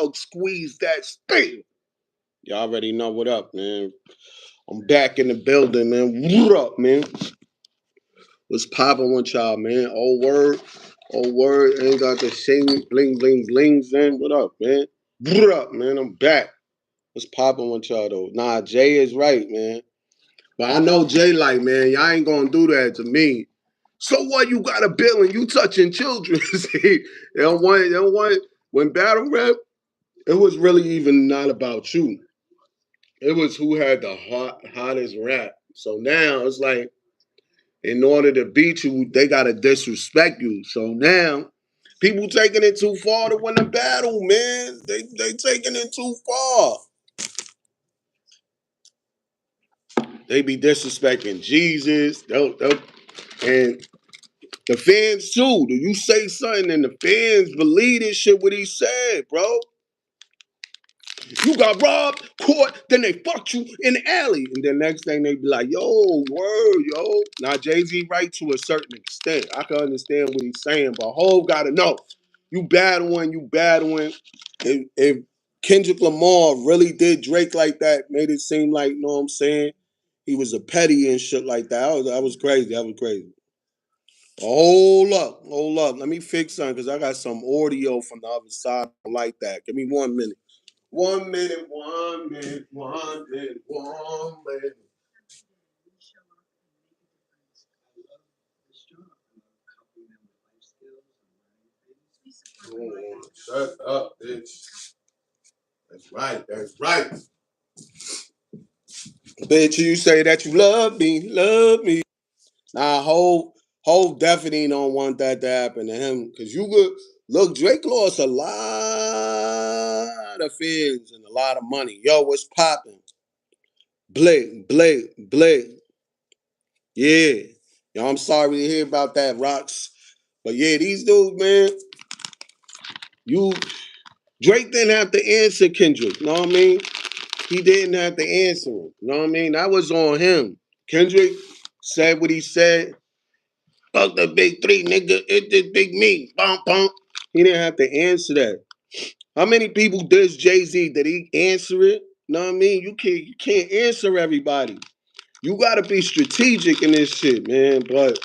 thug squeeze that sting. Y'all already know what up, man. I'm back in the building, man. What up, man? What's popping with y'all, man? Old word. Ain't got the same bling, bling, blings in. What up, man? What up, man? I'm back. What's popping with y'all, though? Nah, Jay is right, man. But I know Jay like, man, y'all ain't gonna do that to me. So what? You got a bill and you touching children? See, they don't want. When battle rap, it was really even not about you. It was who had the hottest rap. So now it's like, in order to beat you, they gotta disrespect you. So now, people taking it too far to win the battle, man. They taking it too far. They be disrespecting Jesus. And the fans too. Do you say something and the fans believe this shit what he said, bro? You got robbed, caught, then they fucked you in the alley. And then next thing they be like, yo, word, yo. Now Jay-Z right to a certain extent. I can understand what he's saying, but Hov gotta know. You battling. If Kendrick Lamar really did Drake like that, made it seem like, you know what I'm saying? He was a petty and shit like that. That was crazy. That was crazy. Hold up. Let me fix something because I got some audio from the other side. I don't like that. Give me 1 minute. 1 minute, 1 minute, 1 minute, 1 minute. Oh, shut up, bitch. That's right. That's right. Bitch, you say that you love me, love me. Nah, whole definitely don't want that to happen to him. Cause you could look, Drake lost a lot of fans and a lot of money. Yo, what's popping? Blake. Yeah. Yo, I'm sorry to hear about that, Rocks. But yeah, these dudes, man, you Drake didn't have to answer Kendrick. You know what I mean? He didn't have to answer him. You know what I mean? That was on him. Kendrick said what he said. Fuck the big three, nigga. It did big me. Bump, bump. He didn't have to answer that. How many people does Jay-Z? Did he answer it? You know what I mean? You can't answer everybody. You gotta be strategic in this shit, man. But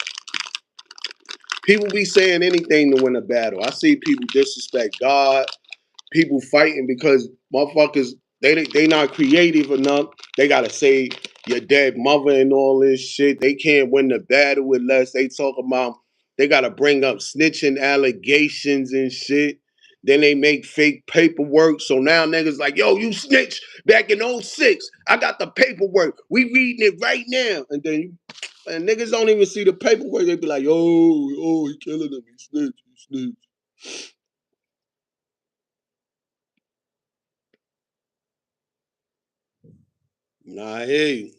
people be saying anything to win a battle. I see people disrespect God. People fighting because motherfuckers they not creative enough. They gotta say your dead mother and all this shit. They can't win the battle unless they talk about they gotta bring up snitching allegations and shit. Then they make fake paperwork. So now niggas like, yo, you snitched back in '06. I got the paperwork. We reading it right now. And then and niggas don't even see the paperwork. They be like, oh, he killing him. He snitched. Nah, I hear you.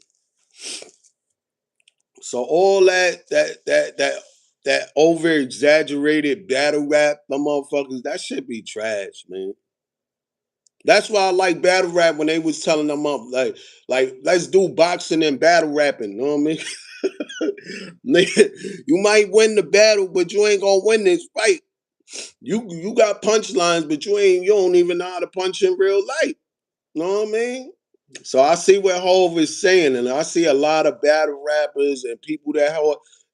So all that over exaggerated battle rap, the motherfuckers, that should be trash, man. That's why I like battle rap when they was telling them up like let's do boxing and battle rapping. You know what I mean? You might win the battle, but you ain't gonna win this fight. You got punchlines, but you don't even know how to punch in real life. You know what I mean? So I see what Hov is saying, and I see a lot of battle rappers and people that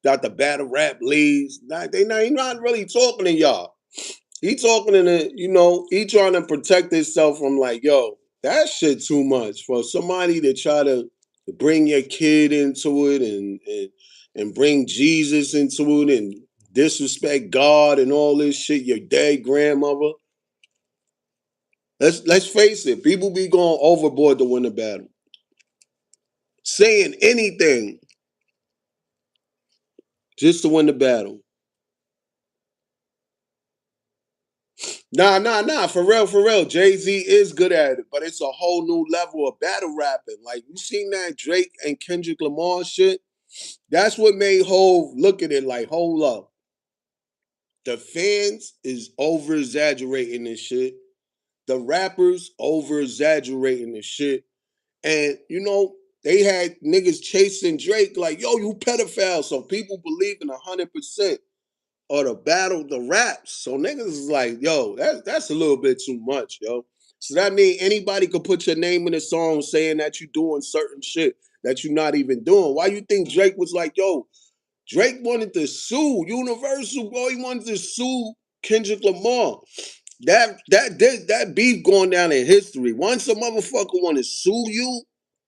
got the battle rap leads. He not really talking to y'all. He talking to he trying to protect himself from like, yo, that shit too much for somebody to try to bring your kid into it and bring Jesus into it and disrespect God and all this shit. Your dead grandmother. Let's face it. People be going overboard to win the battle, saying anything just to win the battle. Nah. For real. Jay-Z is good at it, but it's a whole new level of battle rapping. Like, you seen that Drake and Kendrick Lamar shit? That's what made Hov look at it like, hold up. The fans is over exaggerating this shit. The rappers over exaggerating this shit. And, they had niggas chasing Drake like, yo, you pedophile. So people believe in 100%. Or the battle, the raps. So niggas is like, yo, that's a little bit too much, yo. So that means anybody could put your name in a song saying that you doing certain shit that you're not even doing. Why you think Drake was like, yo, Drake wanted to sue Universal, bro. He wanted to sue Kendrick Lamar. That beef going down in history. Once a motherfucker want to sue you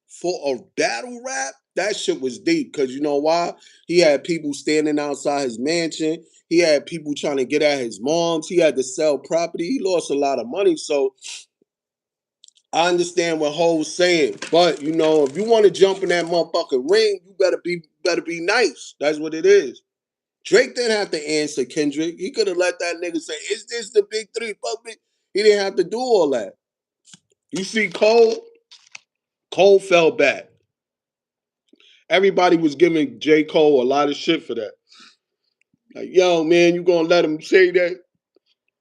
for a battle rap, that shit was deep. Cause you know why? He had people standing outside his mansion. He had people trying to get at his moms. He had to sell property. He lost a lot of money. So I understand what Ho's saying. But you know, if you want to jump in that motherfucking ring, you better be nice. That's what it is. Drake didn't have to answer Kendrick. He could have let that nigga say, "Is this the big three public?" He didn't have to do all that. You see, Cole fell back. Everybody was giving J. Cole a lot of shit for that. Like, yo, man, you gonna let him say that?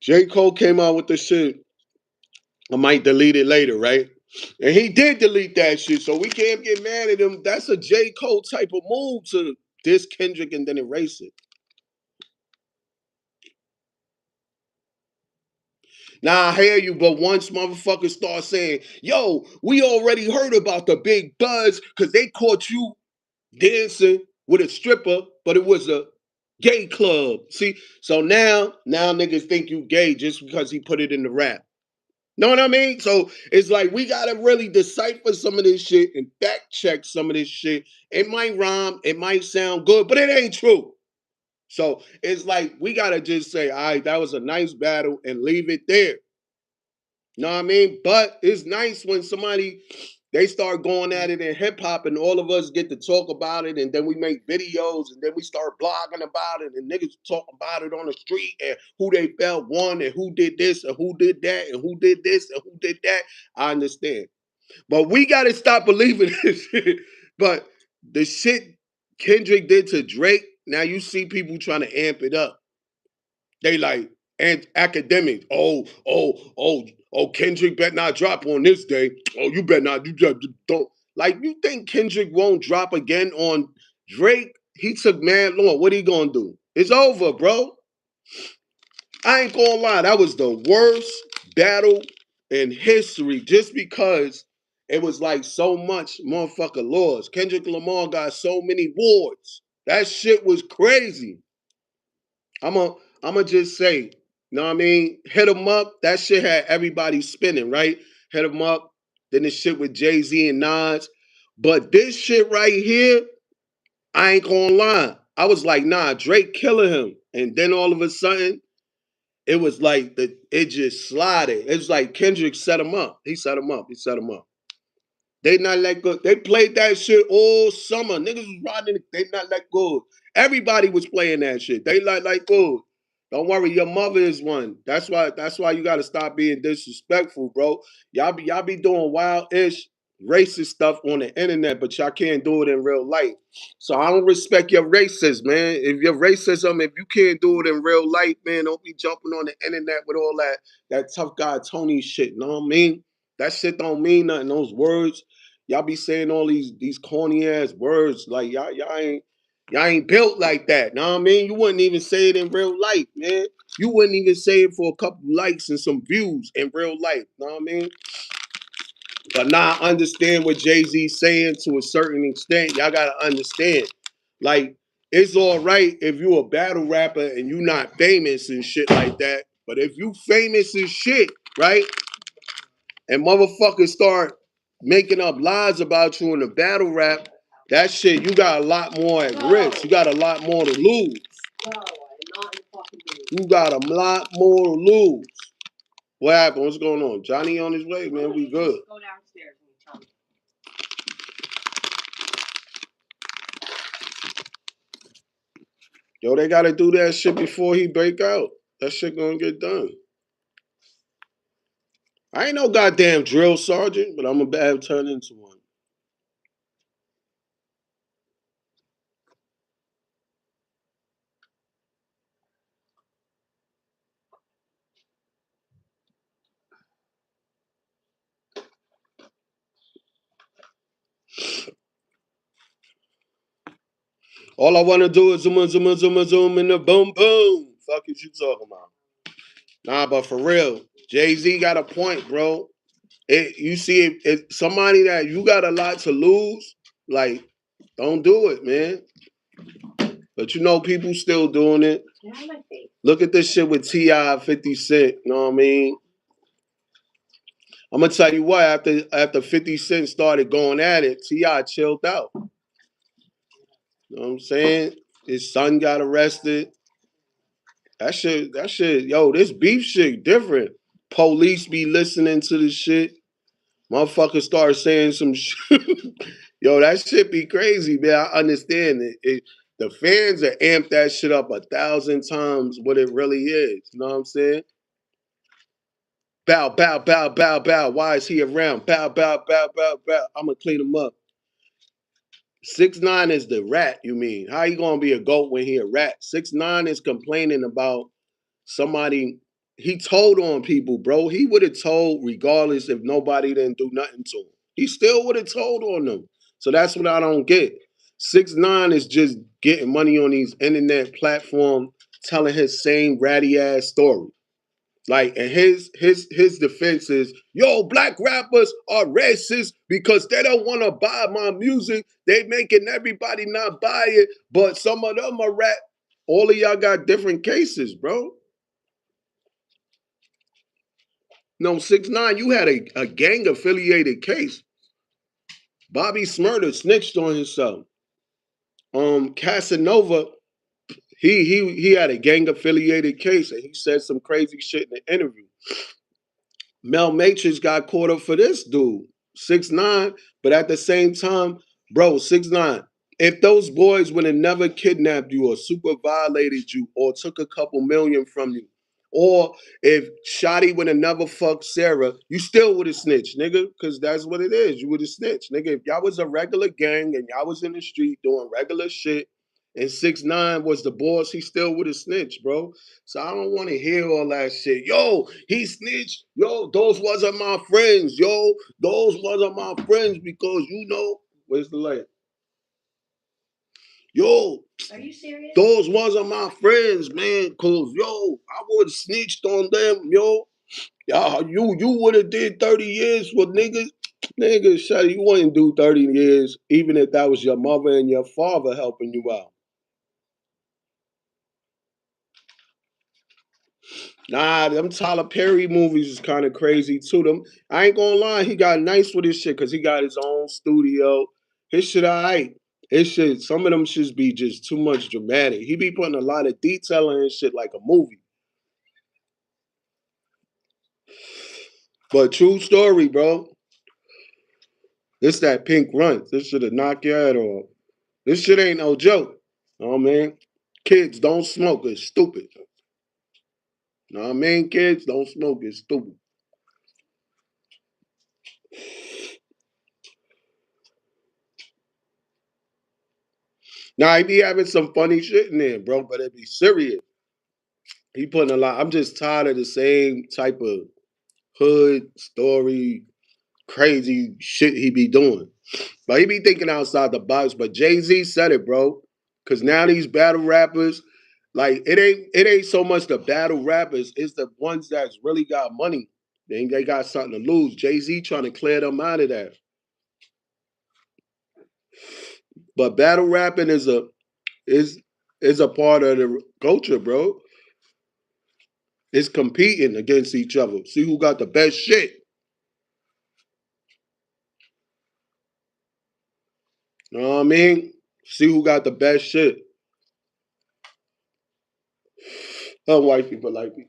J. Cole came out with the shit. I might delete it later, right? And he did delete that shit, so we can't get mad at him. That's a J. Cole type of move to diss Kendrick and then erase it. Now I hear you, but once motherfuckers start saying, yo, we already heard about the big buzz because they caught you dancing with a stripper, but it was a gay club. See, so now niggas think you gay just because he put it in the rap. Know what I mean? So it's like we gotta really decipher some of this shit and fact check some of this shit. It might rhyme, it might sound good, but it ain't true. So it's like we gotta just say, all right, that was a nice battle and leave it there. Know what I mean? But it's nice when somebody they start going at it in hip hop and all of us get to talk about it and then we make videos and then we start blogging about it and niggas talk about it on the street and who they felt won and who did this and who did that and who did this and who did that. I understand. But we gotta stop believing this shit. But the shit Kendrick did to Drake, now you see people trying to amp it up. They like and academics. Oh, Kendrick better not drop on this day. Oh, you better not. You just don't. Like, you think Kendrick won't drop again on Drake? He took man long. What he gonna do? It's over, bro. I ain't gonna lie. That was the worst battle in history just because it was like so much motherfucker laws. Kendrick Lamar got so many wards. That shit was crazy. I'm a I'm gonna just say, you know what I mean? Hit 'em up. That shit had everybody spinning, right? Hit 'em up. Then the shit with Jay-Z and Nas. But this shit right here, I ain't gonna lie. I was like, nah, Drake killing him. And then all of a sudden, it was like it just slided. It's like Kendrick set him up. He set him up. He set him up. They not let go. They played that shit all summer. Niggas was riding. They not let go. Everybody was playing that shit. They like good. Don't worry, your mother is one. That's why you gotta stop being disrespectful, bro. Y'all be doing wild ish racist stuff on the internet, but y'all can't do it in real life. So I don't respect your racism, man. If your racism, if you can't do it in real life, man, don't be jumping on the internet with all that tough guy Tony shit. Know what I mean? That shit don't mean nothing. Those words, y'all be saying all these corny ass words like y'all ain't built like that. Know what I mean? You wouldn't even say it in real life, man. You wouldn't even say it for a couple likes and some views in real life. Know what I mean? But now I understand what Jay-Z's saying to a certain extent. Y'all gotta understand. Like, it's all right if you a battle rapper and you not famous and shit like that. But if you famous as shit, right? And motherfuckers start making up lies about you in the battle rap, that shit, you got a lot more at risk. You got a lot more to lose. You got a lot more to lose. What happened? What's going on? Johnny on his way, man. We good. Go downstairs. Yo, they gotta do that shit before he break out. That shit gonna get done. I ain't no goddamn drill sergeant, but I'm a bad turn into one. All I wanna do is zoom in the boom boom. Fuck is you talking about? Nah, but for real, Jay-Z got a point, bro. You see, if somebody that you got a lot to lose, like, don't do it, man. But you know, people still doing it. Look at this shit with T.I. 50 Cent. You know what I mean? I'm gonna tell you what. After 50 Cent started going at it, T.I. chilled out. You know what I'm saying? His son got arrested. That shit, yo, this beef shit different. Police be listening to this shit. Motherfuckers start saying some shit. Yo, that shit be crazy, man. I understand it. The fans are amped that shit up 1,000 times what it really is. You know what I'm saying? Bow, bow, bow, bow, bow. Why is he around? Bow, bow, bow, bow, bow. I'm gonna clean him up. 6ix9ine is the rat, you mean? How you gonna be a goat when he a rat? 6ix9ine is complaining about somebody. He told on people, bro. He would have told regardless if nobody didn't do nothing to him. He still would have told on them. So that's what I don't get. 6ix9ine is just getting money on these internet platforms, telling his same ratty ass story. Like, and his defense is, yo, black rappers are racist because they don't want to buy my music. They making everybody not buy it, but some of them are rap. All of y'all got different cases, bro. No, 6ix9ine, you had a gang affiliated case. Bobby Smurder snitched on himself. Casanova, he had a gang affiliated case and he said some crazy shit in the interview. Mel Matrix got caught up for this dude, 6ix9ine, but at the same time, bro, 6ix9ine, if those boys would have never kidnapped you or super violated you or took a couple million from you, or if Shotty would have never fucked Sarah, you still would have snitched, nigga, because that's what it is. You would have snitched, nigga. If y'all was a regular gang and y'all was in the street doing regular shit and 6ix9ine was the boss, he still would have snitched, bro. So I don't want to hear all that shit. Yo, he snitched. Yo, those wasn't my friends. Yo, those wasn't my friends because you know. Where's the light? Yo, are you serious? Those wasn't my friends, man. Cause yo, I would have snitched on them. Yo, you would have did 30 years for niggas. Nigga, shut you wouldn't do 30 years, even if that was your mother and your father helping you out. Nah, them Tyler Perry movies is kind of crazy too. Them, I ain't gonna lie, he got nice with his shit because he got his own studio. His shit alright. His shit, some of them should be just too much dramatic. He be putting a lot of detail in his shit like a movie. But true story, bro. This that pink runt. This should have knocked your head off. This shit ain't no joke. Oh man. Kids don't smoke, it's stupid. Know what I mean? Kids don't smoke, it's stupid. Now he be having some funny shit in there, bro, but it be serious. He putting a lot. I'm just tired of the same type of hood story, crazy shit he be doing. But he be thinking outside the box. But Jay-Z said it, bro. Cause now these battle rappers, like it ain't so much the battle rappers, it's the ones that's really got money. They got something to lose. Jay-Z trying to clear them out of that. But battle rapping is is a part of the culture, bro. It's competing against each other. See who got the best shit. You know what I mean? See who got the best shit. White people like me.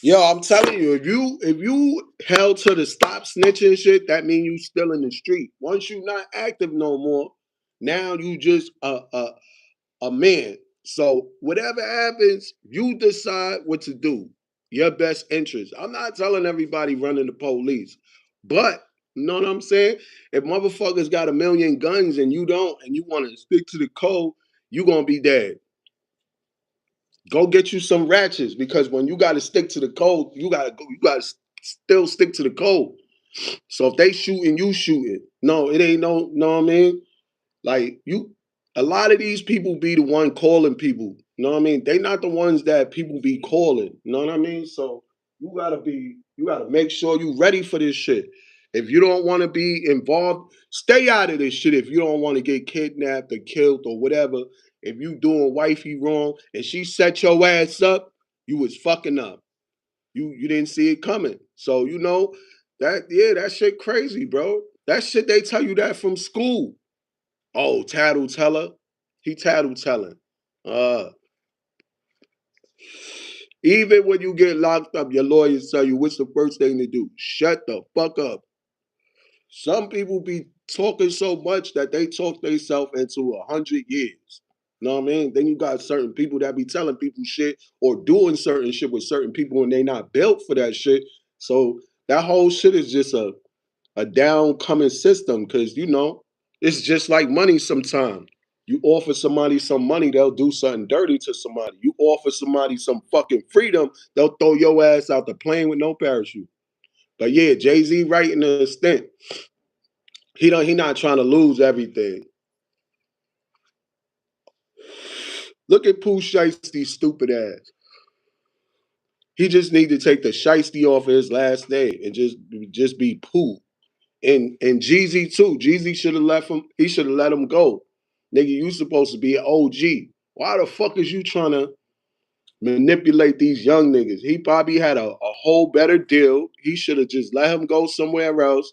Yo, I'm telling you, if you held to the stop snitching shit, that means you still in the street. Once you not active no more, now you just a man. So whatever happens, you decide what to do. Your best interest. I'm not telling everybody running the police, but you know what I'm saying? If motherfuckers got a million guns and you don't, and you want to stick to the code, you gonna be dead. Go get you some ratchets because when you got to stick to the code, you gotta go. You gotta still stick to the code. So if they shooting, you shooting. No, it ain't no, know what I mean? Like a lot of these people be the one calling people. You know what I mean? They not the ones that people be calling. You know what I mean? So you gotta make sure you ready for this shit. If you don't want to be involved, stay out of this shit. If you don't want to get kidnapped or killed or whatever, if you doing wifey wrong and she set your ass up, you was fucking up. You didn't see it coming. So that shit crazy, bro. That shit they tell you that from school. Oh, tattle teller. He tattle telling. Uh, Even when you get locked up, your lawyers tell you what's the first thing to do. Shut the fuck up. Some people be talking so much that they talk themselves into 100 years. You know what I mean? Then you got certain people that be telling people shit or doing certain shit with certain people and they not built for that shit. So that whole shit is just a down coming system because it's just like money sometimes. You offer somebody some money, they'll do something dirty to somebody. You offer somebody some fucking freedom, they'll throw your ass out the plane with no parachute. But yeah, Jay-Z right in the stint. He not trying to lose everything. Look at Pooh Shiesty's stupid ass. He just need to take the shiesty off of his last day and just be Pooh. And Jeezy too. Jeezy should have left him. He should have let him go. Nigga, you supposed to be an OG. Why the fuck is you trying to manipulate these young niggas? He probably had a whole better deal. He should have just let him go somewhere else.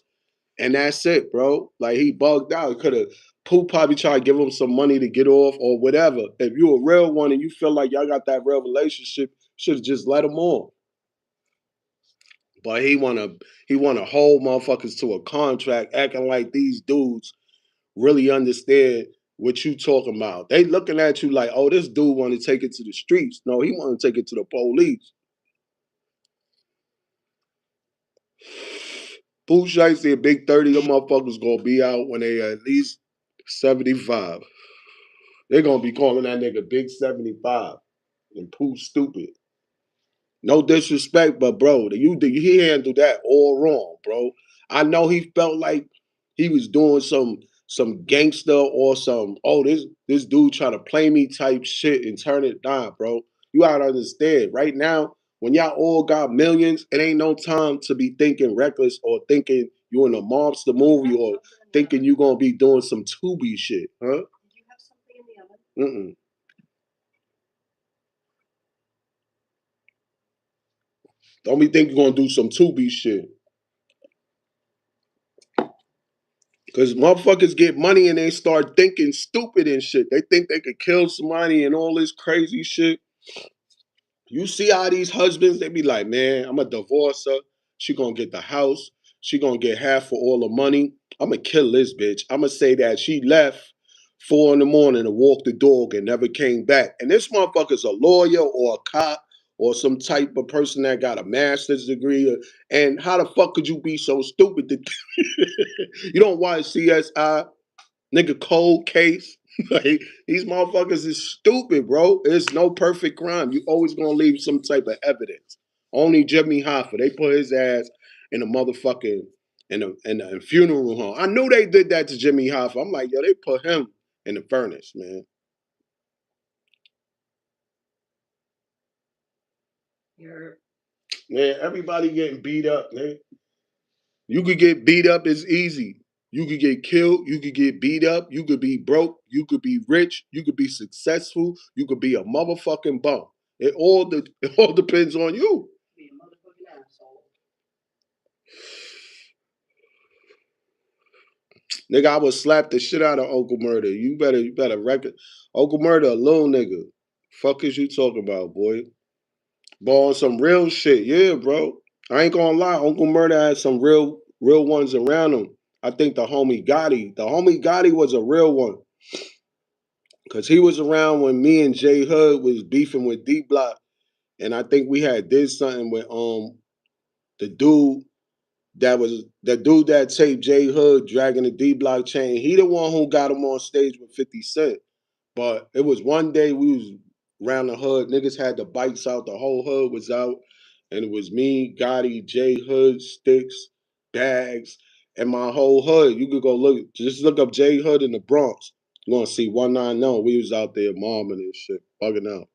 And that's it, bro. Like he bugged out. Could have Pooh probably tried to give him some money to get off or whatever. If you a real one and you feel like y'all got that real relationship, should have just let him on. But he wanna hold motherfuckers to a contract, acting like these dudes really understand what you talking about. They looking at you like, oh, this dude want to take it to the streets. No, he want to take it to the police. Pooh Shiesty, a big 30, them motherfuckers gonna be out when they at least 75. They're gonna be calling that nigga Big 75 and Pooh stupid. No disrespect, but bro, he handled that all wrong, bro. I know he felt like he was doing some gangster or some this dude trying to play me type shit and turn it down, bro. You gotta understand. Right now, when y'all all got millions, it ain't no time to be thinking reckless or thinking you in a monster movie or thinking you gonna be doing some Tubi shit, huh? Mm-mm. Don't be think you're gonna do some Tubi shit. Cause motherfuckers get money and they start thinking stupid and shit. They think they could kill somebody and all this crazy shit. You see how these husbands, they be like, man, I'm gonna divorce her. She gonna get the house. She gonna get half for all the money. I'm gonna kill this bitch. I'm gonna say that she left 4 in the morning to walk the dog and never came back. And this motherfucker's a lawyer or a cop or some type of person that got a master's degree. And how the fuck could you be so stupid that you don't want CSI? Nigga, cold case. Like these motherfuckers is stupid, bro. It's no perfect crime. You always gonna leave some type of evidence. Only Jimmy Hoffa, they put his ass in a motherfucking in a funeral home. I knew they did that to Jimmy Hoffa. I'm like, yo, they put him in the furnace, man. Man, everybody getting beat up, man. You could get beat up as easy. You could get killed. You could get beat up. You could be broke. You could be rich. You could be successful. You could be a motherfucking bum. It all depends on you. Nigga, I would slap the shit out of Uncle Murder. You better record Uncle Murder, a little nigga. Fuck is you talking about, boy? Ball some real shit, yeah, bro. I ain't gonna lie, Uncle Murder had some real ones around him. I think the homie Gotti was a real one. Cause he was around when me and J Hood was beefing with D Block, and I think we had did something with the dude that taped J Hood dragging the D Block chain. He the one who got him on stage with 50 Cent. But it was one day we was around the hood, niggas had the bikes out, the whole hood was out, and it was me, Gotti, J Hood, Sticks. bags, and my whole hood. You could go just look up J Hood in the Bronx. You're gonna see 190. We was out there mobbing and shit, bugging out.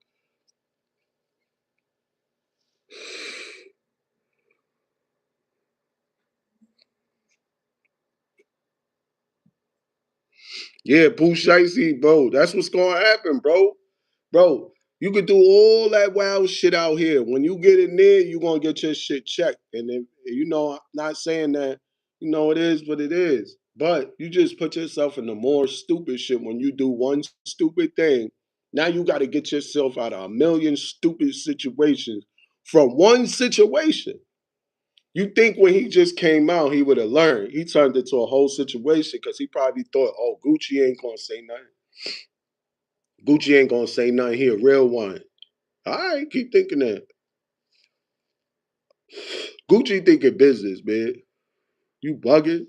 Yeah, Pooh Shicey, bro. That's what's gonna happen, bro. Bro, you could do all that wild shit out here. When you get in there, you gonna get your shit checked. And then I'm not saying that, it is what it is. But you just put yourself in the more stupid shit when you do one stupid thing. Now you gotta get yourself out of a million stupid situations from one situation. You think when he just came out, he would have learned. He turned it to a whole situation because he probably thought, oh, Gucci ain't gonna say nothing. Gucci ain't gonna say nothing. He a real one. All right, keep thinking that. Gucci thinking business, man. You bugging.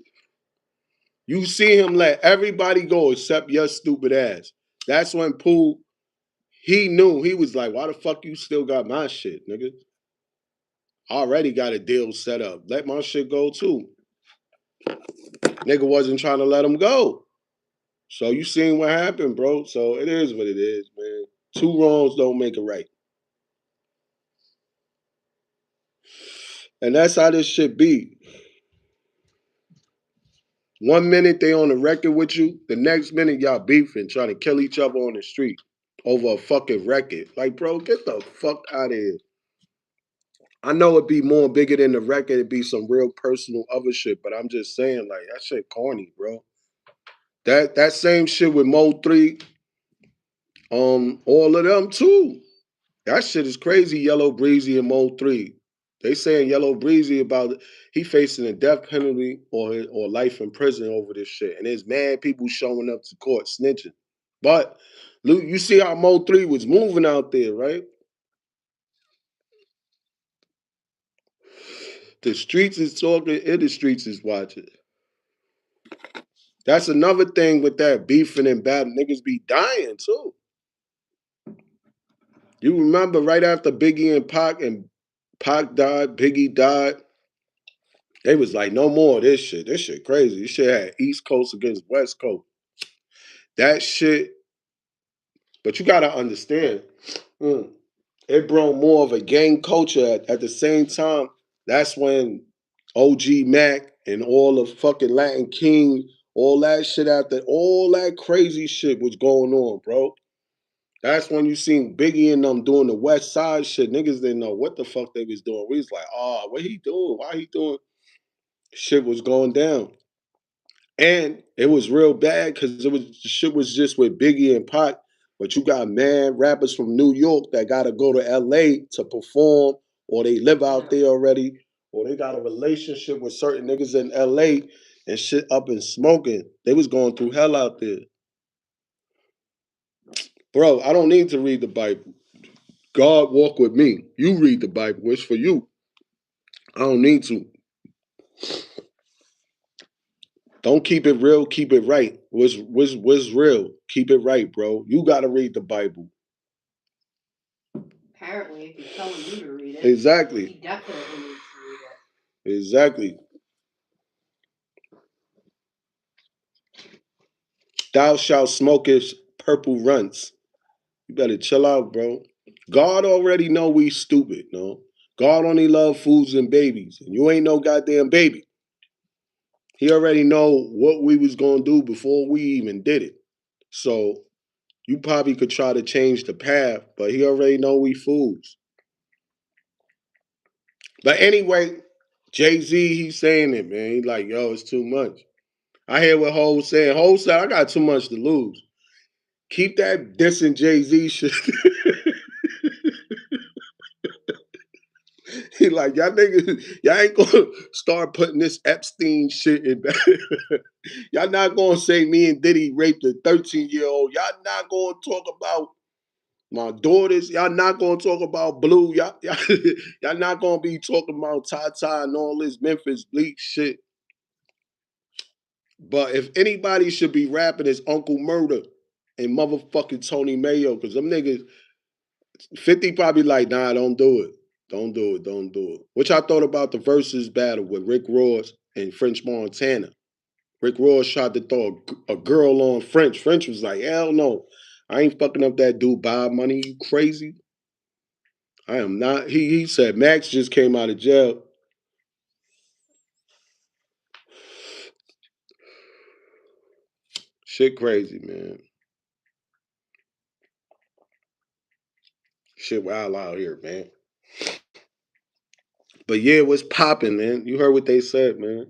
You see him let everybody go except your stupid ass. That's when Pooh, he knew. He was like, why the fuck you still got my shit, nigga? I already got a deal set up. Let my shit go too. Nigga wasn't trying to let him go. So you seen what happened, bro. So it is what it is, man. Two wrongs don't make a right. And that's how this shit be. One minute they on the record with you, the next minute y'all beefing, trying to kill each other on the street over a fucking record. Like, bro, get the fuck out of here. I know it'd be more bigger than the record, it'd be some real personal other shit, but I'm just saying, like, that shit corny, bro. That same shit with Mo 3, all of them too. That shit is crazy, Yellow Breezy and Mo 3. They saying Yellow Breezy about he facing a death penalty or life in prison over this shit. And there's mad people showing up to court snitching. But Luke, you see how Mo 3 was moving out there, right? The streets is talking, and the streets is watching. That's another thing with that beefing and bad niggas be dying too. You remember right after Biggie and Pac died, Biggie died. They was like, no more of this shit. This shit crazy. This shit had East Coast against West Coast. That shit, but you gotta understand, mm, it brought more of a gang culture at the same time. That's when OG Mac and all the fucking Latin King, all that shit after all that crazy shit was going on, bro. That's when you seen Biggie and them doing the West Side shit. Niggas didn't know what the fuck they was doing. We was like, oh, what he doing? Why he doing? Shit was going down. And it was real bad because it was the shit was just with Biggie and Pac, but you got mad rappers from New York that gotta go to LA to perform, or they live out there already, or they got a relationship with certain niggas in LA and shit up and smoking. They was going through hell out there. Bro, I don't need to read the Bible. God walk with me. You read the Bible. It's for you. I don't need to. Don't keep it real, keep it right. What's real? Keep it right, bro. You gotta read the Bible. Apparently, if he's telling you to read it, exactly. He definitely needs to read it. Exactly. Thou shalt smokest purple runts. You better chill out, bro. God already know we stupid, no? God only love fools and babies, and you ain't no goddamn baby. He already know what we was gonna do before we even did it. So you probably could try to change the path, but he already know we fools. But anyway, Jay-Z, he's saying it, man. He like, yo, it's too much. I hear what Ho saying. Ho said, I got too much to lose. Keep that dissing Jay-Z shit. He like, y'all niggas, y'all ain't gonna start putting this Epstein shit in. Y'all not gonna say me and Diddy raped a 13-year-old. Y'all not gonna talk about my daughters. Y'all not gonna talk about Blue. Y'all not gonna be talking about Tata and all this Memphis Bleak shit. But if anybody should be rapping, it's Uncle Murder and motherfucking Tony Mayo, because them niggas, 50 probably like, nah, don't do it. Don't do it. Don't do it. Which I thought about the versus battle with Rick Ross in French, Montana. Rick Ross tried to throw a girl on French. French was like, hell no. I ain't fucking up that dude Bob money. You crazy? I am not. He said Max just came out of jail. Shit crazy, man. Shit wild out here, man. But yeah, what's popping, man? You heard what they said, man.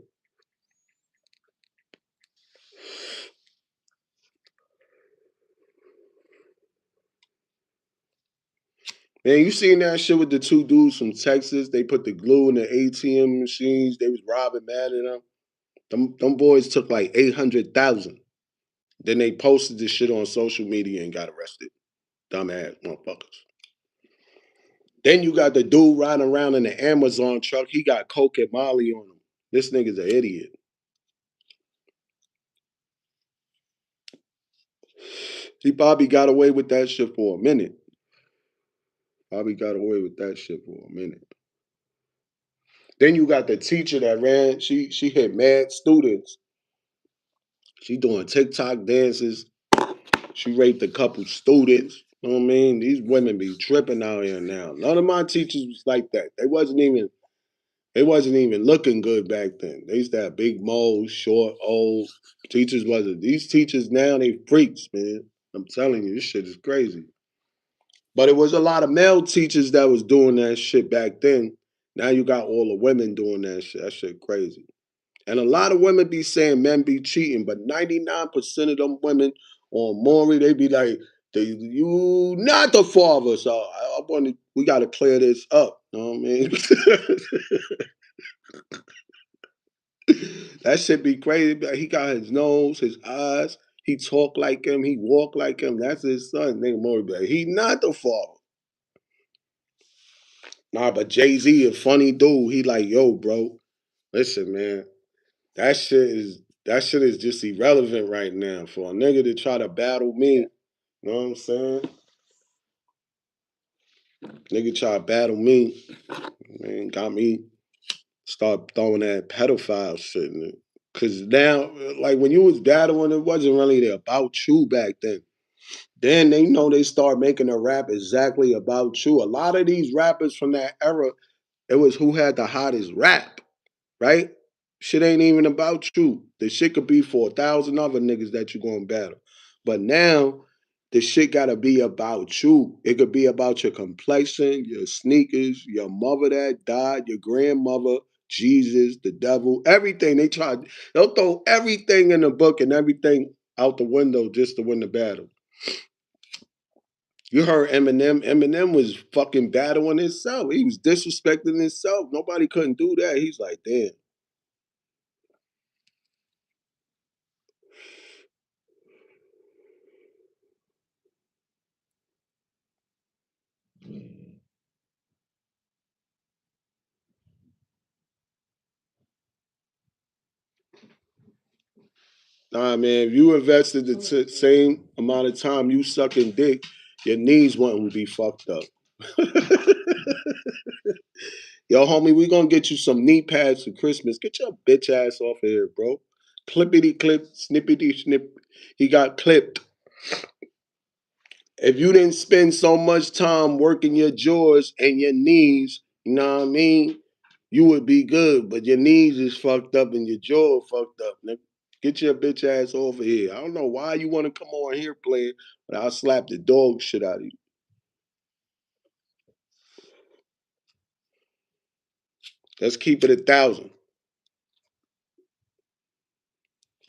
Man, you seen that shit with the two dudes from Texas? They put the glue in the ATM machines. They was robbing mad at them. Them boys took like 800,000. Then they posted this shit on social media and got arrested. Dumbass motherfuckers. Then you got the dude riding around in the Amazon truck. He got coke and Molly on him. This nigga's an idiot. He probably got away with that shit for a minute. Probably got away with that shit for a minute. Then you got the teacher that ran. She hit mad students. She doing TikTok dances. She raped a couple students. You know what I mean? These women be tripping out here now. None of my teachers was like that. They wasn't even looking good back then. They used to have big moles, short, old. Teachers wasn't. These teachers now, they freaks, man. I'm telling you, this shit is crazy. But it was a lot of male teachers that was doing that shit back then. Now you got all the women doing that shit. That shit crazy. And a lot of women be saying men be cheating, but 99% of them women on Maury, they be like, you not the father. So I want to, we got to clear this up. You know what I mean? That shit be crazy. He got his nose, his eyes. He talk like him. He walk like him. That's his son. Nigga Maury be like, he not the father. Nah, but Jay-Z a funny dude. He like, yo, bro, listen, man. That shit is just irrelevant right now. For a nigga to try to battle me, you know what I'm saying? Nigga try to battle me, man, got me start throwing that pedophile shit in it. Cause now, like when you was battling, it wasn't really about you back then. Then they know they start making a rap exactly about you. A lot of these rappers from that era, it was who had the hottest rap. Right? Shit ain't even about you. The shit could be for 1,000 other niggas that you gonna battle. But now the shit gotta be about you. It could be about your complexion, your sneakers, your mother that died, your grandmother, Jesus, the devil, everything. They'll throw everything in the book and everything out the window just to win the battle. You heard Eminem. Eminem was fucking battling himself. He was disrespecting himself. Nobody couldn't do that. He's like, damn. Nah, man, if you invested the same amount of time you sucking dick, your knees wouldn't be fucked up. Yo, homie, we gonna get you some knee pads for Christmas. Get your bitch ass off of here, bro. Clippity clip, snippity snip. He got clipped. If you didn't spend so much time working your jaws and your knees, you know what I mean? You would be good, but your knees is fucked up and your jaw fucked up. Nigga. Get your bitch ass over here. I don't know why you want to come on here playing, but I'll slap the dog shit out of you. Let's keep it 1,000.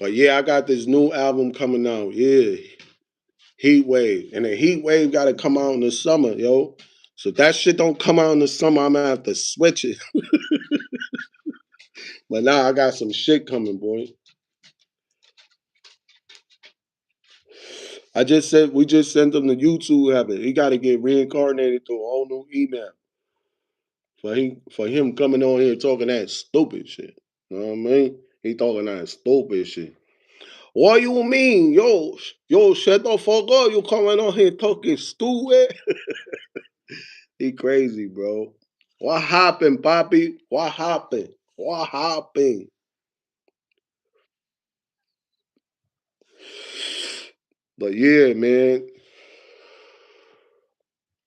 But yeah, I got this new album coming out. Yeah, Heat Wave, and the Heat Wave got to come out in the summer, yo. So if that shit don't come out in the summer, I'm gonna have to switch it. But now I got some shit coming, boy. I just said we just sent him the YouTube heaven. He got to get reincarnated through a whole new email for him coming on here talking that stupid shit. You know what I mean? He talking that stupid shit. What you mean, yo? Shut the fuck up! You coming on here talking stupid? He crazy, bro. What happened, Poppy? What happened? What happened? But yeah, man.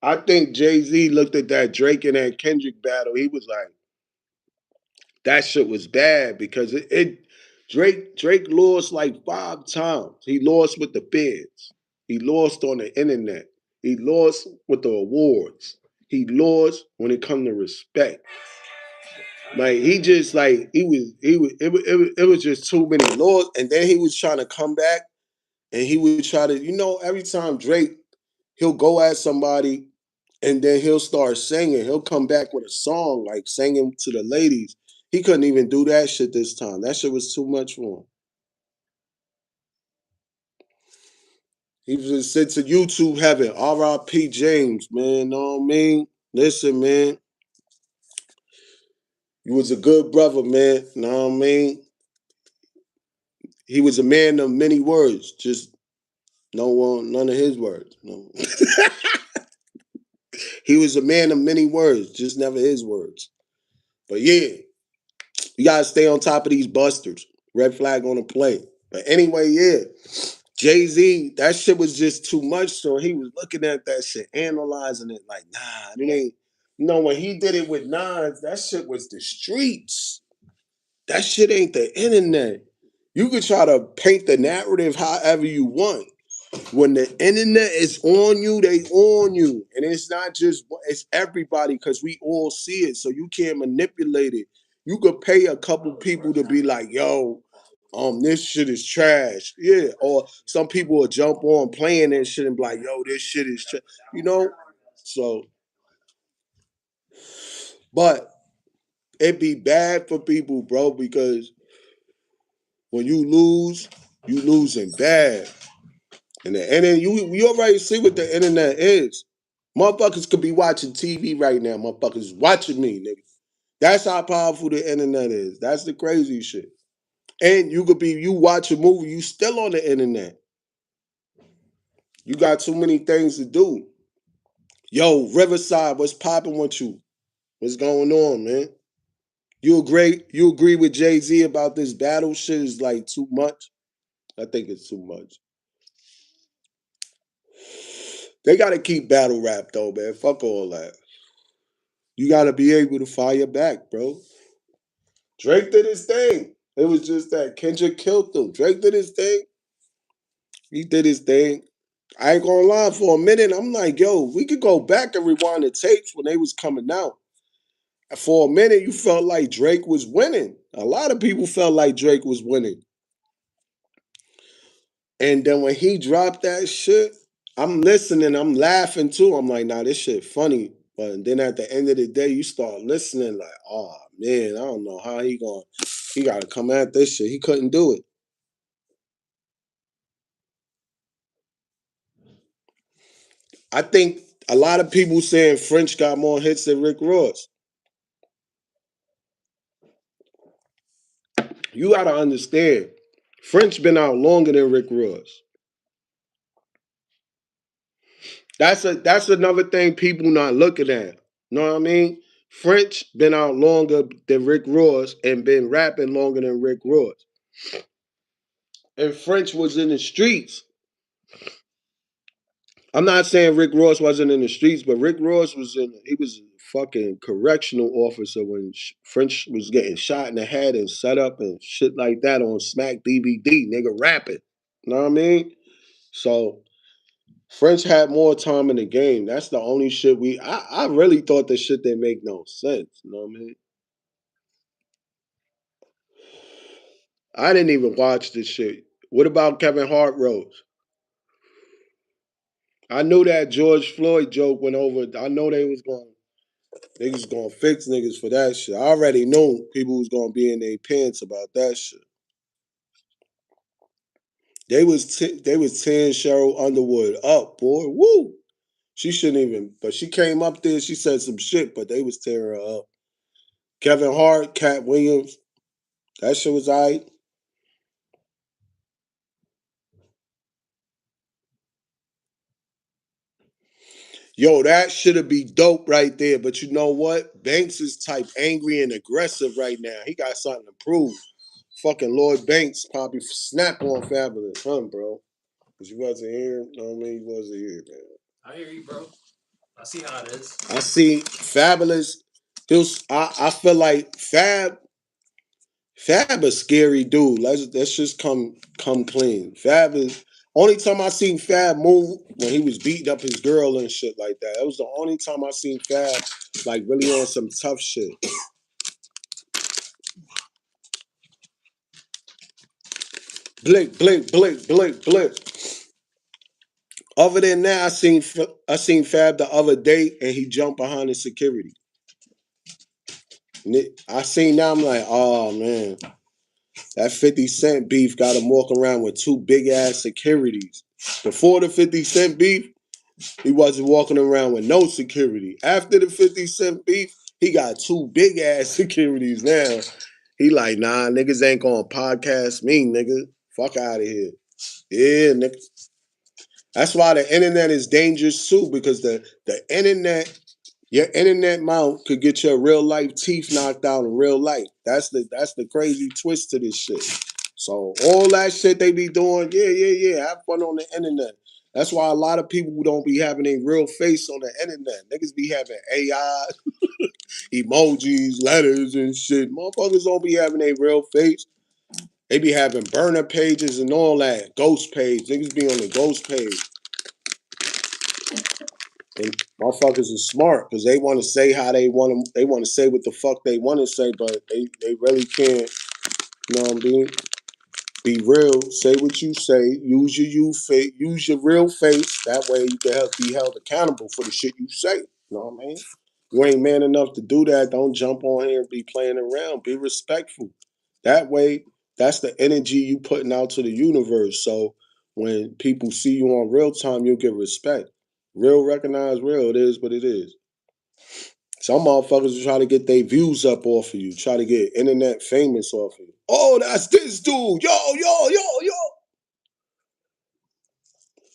I think Jay-Z looked at that Drake and that Kendrick battle. He was like, that shit was bad because Drake lost like 5 times. He lost with the feds. He lost on the internet. He lost with the awards. He lost when it come to respect. Like he just like it was just too many laws. And then he was trying to come back and he would try to, every time Drake, he'll go at somebody and then he'll start singing. He'll come back with a song, like singing to the ladies. He couldn't even do that shit this time. That shit was too much for him. He just said to YouTube heaven, R.I.P. James, man. Know what I mean? Listen, man. You was a good brother, man. Know what I mean? He was a man of many words, just none of his words. No. He was a man of many words, just never his words. But yeah, you gotta stay on top of these busters. Red flag on the play. But anyway, yeah. Jay-Z, that shit was just too much. So he was looking at that shit, analyzing it like, nah, it ain't. When he did it with Nas, that shit was the streets. That shit ain't the internet. You could try to paint the narrative however you want. When the internet is on you, they on you. And it's not just, it's everybody because we all see it. So you can't manipulate it. You could pay a couple people to be like, yo, this shit is trash. Yeah. Or some people will jump on playing that shit and be like, yo, this shit is trash. You know? So, but it'd be bad for people, bro, because when you losing bad. And the internet, you already see what the internet is. Motherfuckers could be watching TV right now. Motherfuckers watching me, nigga. That's how powerful the internet is. That's the crazy shit. And you watch a movie, you still on the internet. You got too many things to do. Yo, Riverside, what's popping with you? What's going on, man? You agree with Jay-Z about this battle shit is like too much? I think it's too much. They gotta keep battle rap though, man. Fuck all that. You gotta be able to fire back, bro. Drake did his thing. It was just that Kendrick killed him. Drake did his thing. He did his thing. I ain't gonna lie, for a minute, I'm like, yo, we could go back and rewind the tapes when they was coming out. For a minute, you felt like Drake was winning. A lot of people felt like Drake was winning. And then when he dropped that shit, I'm listening, I'm laughing too. I'm like, nah, this shit funny. But then at the end of the day, you start listening like, oh man, I don't know how he gotta come at this shit. He couldn't do it. I think a lot of people saying French got more hits than Rick Ross. You gotta understand, French been out longer than Rick Ross. That's another thing people not looking at. Know what I mean? French been out longer than Rick Ross and been rapping longer than Rick Ross. And French was in the streets. I'm not saying Rick Ross wasn't in the streets, but Rick Ross he was a fucking correctional officer when French was getting shot in the head and set up and shit like that on Smack DVD, nigga rapping. Know what I mean? So French had more time in the game. That's the only shit I really thought the shit didn't make no sense. You know what I mean? I didn't even watch this shit. What about Kevin Hart Rose? I knew that George Floyd joke went over. I know they was gonna fix niggas for that shit. I already knew people was gonna be in their pants about that shit. They was tearing Cheryl Underwood up, boy. Woo! She shouldn't even, but she came up there, she said some shit, but they was tearing her up. Kevin Hart, Cat Williams, that shit was alright. Yo, that should be dope right there. But you know what? Banks is type angry and aggressive right now. He got something to prove. Fucking Lloyd Banks probably snap on Fabulous, huh, bro? Cause you wasn't here. No, I mean, you wasn't here, man. I hear you, bro. I see how it is. I see Fabulous. I feel like Fab a scary dude. Let's just come clean. Fab is only time I seen Fab move when he was beating up his girl and shit like that. That was the only time I seen Fab like really on some tough shit. Blick, blick, blick, blick, blick. Other than that, I seen Fab the other day and he jumped behind the security. I seen that, I'm like, oh man, that 50 Cent beef got him walking around with two big ass securities. Before the 50 Cent beef, he wasn't walking around with no security. After the 50 Cent beef, he got two big ass securities now. He like, nah, niggas ain't gonna podcast me, nigga. Fuck out of here. Yeah, nigga. That's why the internet is dangerous too, because the internet, your internet mouth could get your real life teeth knocked out in real life. That's the crazy twist to this shit. So all that shit they be doing, yeah. Have fun on the internet. That's why a lot of people don't be having a real face on the internet. Niggas be having AI, emojis, letters, and shit. Motherfuckers don't be having a real face. They be having burner pages and all that. Ghost page. Niggas be on the ghost page. And motherfuckers are smart because they want to say how they want to. They want to say what the fuck they want to say, but they really can't. You know what I mean? Be real. Say what you say. Use use your real face. That way you can be held accountable for the shit you say. You know what I mean? You ain't man enough to do that. Don't jump on here and be playing around. Be respectful. That way, that's the energy you putting out to the universe. So when people see you on real time, you'll get respect. Real recognize real. It is what it is. Some motherfuckers will try to get their views up off of you, try to get internet famous off of you. Oh, that's this dude. Yo.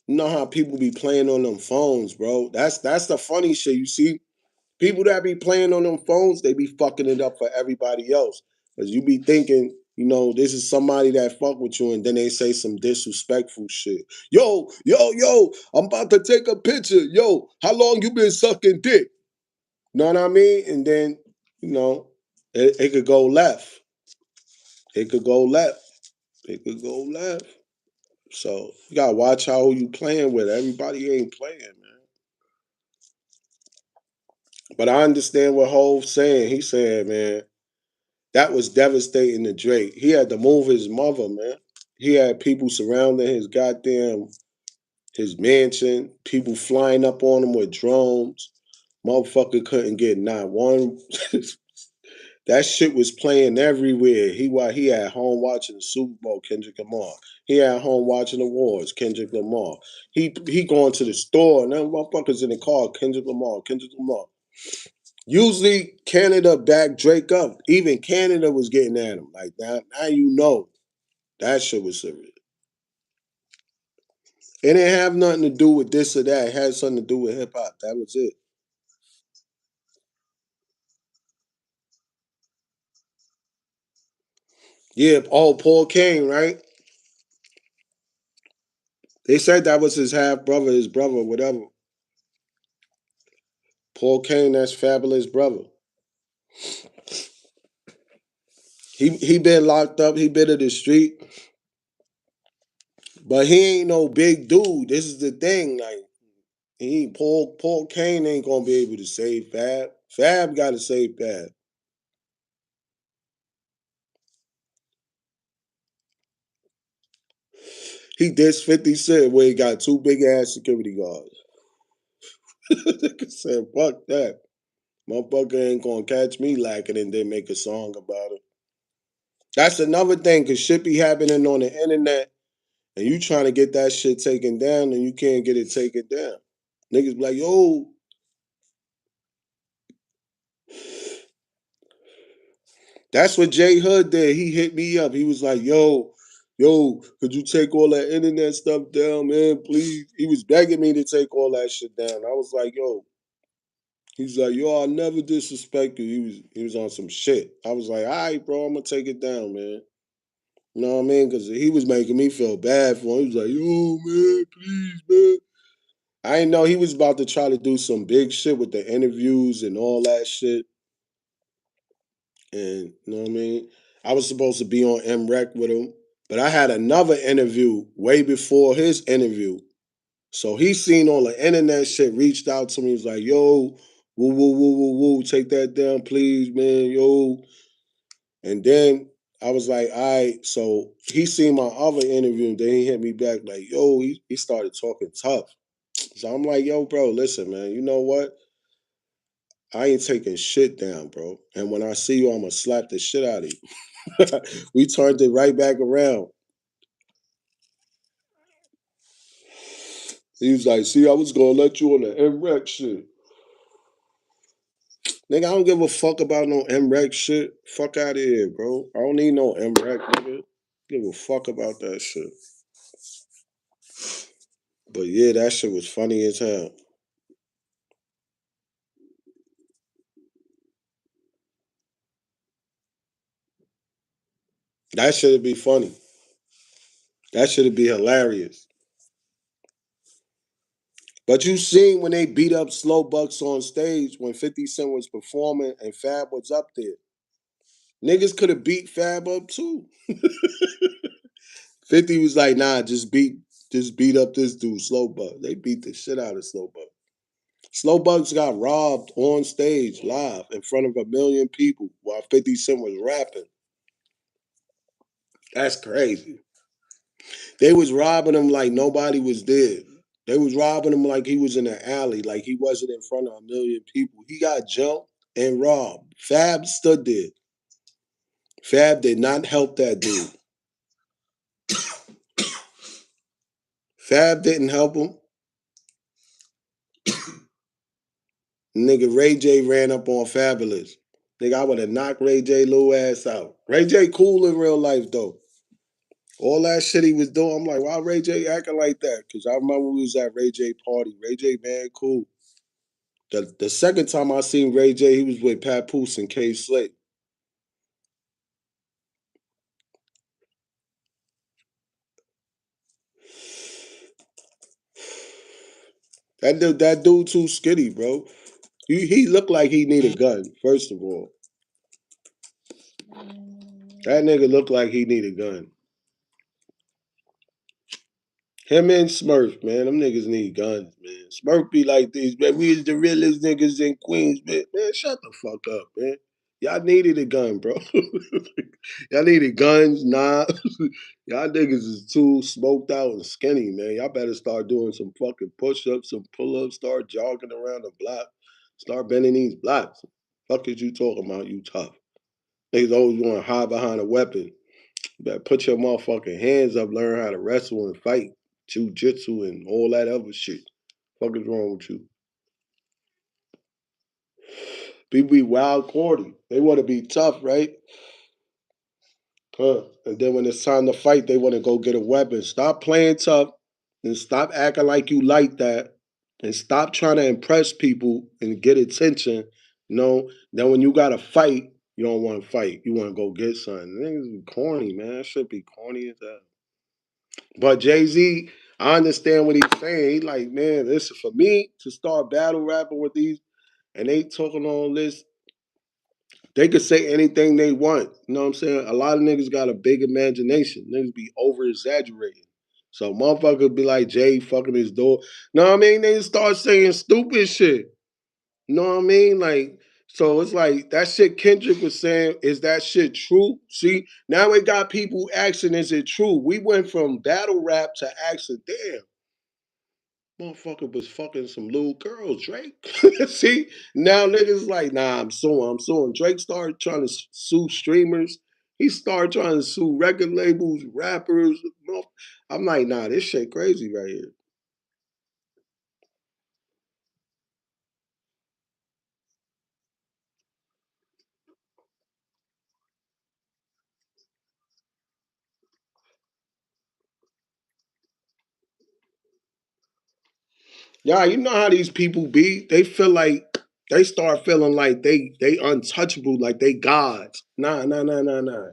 You know how people be playing on them phones, bro. That's the funny shit. You see, people that be playing on them phones, they be fucking it up for everybody else. Cause you be thinking, this is somebody that fuck with you, and then they say some disrespectful shit. Yo, I'm about to take a picture. Yo, how long you been sucking dick? Know what I mean? And then, you know, it could go left. It could go left. It could go left. So you gotta watch how you playing with. Everybody ain't playing, man. But I understand what Hove's saying. He said, man, that was devastating to Drake. He had to move his mother, man. He had people surrounding his mansion, people flying up on him with drones. Motherfucker couldn't get not one. That shit was playing everywhere. He at home watching the Super Bowl, Kendrick Lamar. He at home watching the awards, Kendrick Lamar. He going to the store and them motherfuckers in the car, Kendrick Lamar, Kendrick Lamar. Usually Canada backed Drake up. Even Canada was getting at him. Like now you know that shit was serious. It didn't have nothing to do with this or that. It had something to do with hip hop. That was it. Yeah. Oh, Paul Kane, right? They said that was his brother, whatever. Paul Kane, that's Fabulous brother. He been locked up. He been in the street, but he ain't no big dude. This is the thing. Like Paul Kane ain't gonna be able to save Fab. Fab got to save Fab. He dissed 50 Cent where he got two big ass security guards. Nigga said, fuck that. Motherfucker ain't gonna catch me lacking and then make a song about it. That's another thing, cause shit be happening on the internet and you trying to get that shit taken down and you can't get it taken down. Niggas be like, yo, that's what Jay Hood did. He hit me up. He was like, yo, could you take all that internet stuff down, man? Please. He was begging me to take all that shit down. I was like, yo. He's like, yo, I'll never disrespect you. He was on some shit. I was like, all right, bro, I'm gonna take it down, man. You know what I mean? Because he was making me feel bad for him. He was like, yo, man, please, man. I didn't know he was about to try to do some big shit with the interviews and all that shit. And you know what I mean? I was supposed to be on MREC with him, but I had another interview way before his interview. So he seen all the internet shit, reached out to me, was like, yo, woo, woo, woo, woo, woo, take that down, please, man, yo. And then I was like, all right. So he seen my other interview, and then he hit me back like, yo, he started talking tough. So I'm like, yo, bro, listen, man, you know what? I ain't taking shit down, bro. And when I see you, I'm gonna slap the shit out of you. We turned it right back around. He was like, see, I was gonna let you on the MREC shit. Nigga, I don't give a fuck about no MREC shit. Fuck out of here, bro. I don't need no MREC, nigga. Give a fuck about that shit. But yeah, that shit was funny as hell. That should be funny. That should be hilarious. But you seen when they beat up Slow Bucks on stage when 50 Cent was performing and Fab was up there. Niggas could have beat Fab up too. 50 was like, nah, just beat up this dude, Slow Buck. They beat the shit out of Slow Buck. Slow Bucks got robbed on stage live in front of 1 million people while 50 Cent was rapping. That's crazy. They was robbing him like nobody was there. They was robbing him like he was in an alley, like he wasn't in front of 1 million people. He got jumped and robbed. Fab stood there. Fab did not help that dude. Fab didn't help him. Nigga, Ray J ran up on Fabulous. Nigga, I would have knocked Ray J little ass out. Ray J cool in real life though. All that shit he was doing, I'm like, why Ray J acting like that? Because I remember we was at Ray J party. Ray J, man, cool. The second time I seen Ray J, he was with Papoose and K Slate. That dude too skinny, bro. He looked like he need a gun, first of all. That nigga looked like he need a gun. Him and Smurf, man, them niggas need guns, man. Smurf be like these, man. We is the realest niggas in Queens, man. Man, shut the fuck up, man. Y'all needed a gun, bro. Y'all needed guns, nah. Y'all niggas is too smoked out and skinny, man. Y'all better start doing some fucking push-ups, some pull-ups, start jogging around the block, start bending these blocks. Fuck is you talking about, you tough? Niggas always want to hide behind a weapon. You better put your motherfucking hands up, learn how to wrestle and fight, jujitsu and all that other shit. Fuck is wrong with you? People be wild cordy. They want to be tough, right? Huh. And then when it's time to fight, they want to go get a weapon. Stop playing tough and stop acting like you like that. And stop trying to impress people and get attention. Then when you got to fight, you don't want to fight. You want to go get something. Niggas be corny, man. That should be corny as hell. But Jay Z, I understand what he's saying. He like, man, listen, for me to start battle rapping with these and they talking all this, they could say anything they want. You know what I'm saying? A lot of niggas got a big imagination. Niggas be over exaggerating. So motherfuckers be like Jay fucking his door. Know what I mean? They start saying stupid shit. You know what I mean? Like, so it's like that shit Kendrick was saying, is that shit true? See, now we got people asking, is it true? We went from battle rap to asking, damn, motherfucker was fucking some little girls, Drake. See, now niggas like, nah, I'm suing. Drake started trying to sue streamers. He started trying to sue record labels, rappers. I'm like, nah, this shit crazy right here. Yeah, you know how these people be. They feel like they start feeling like they untouchable, like they gods. Nah, nah, nah, nah, nah.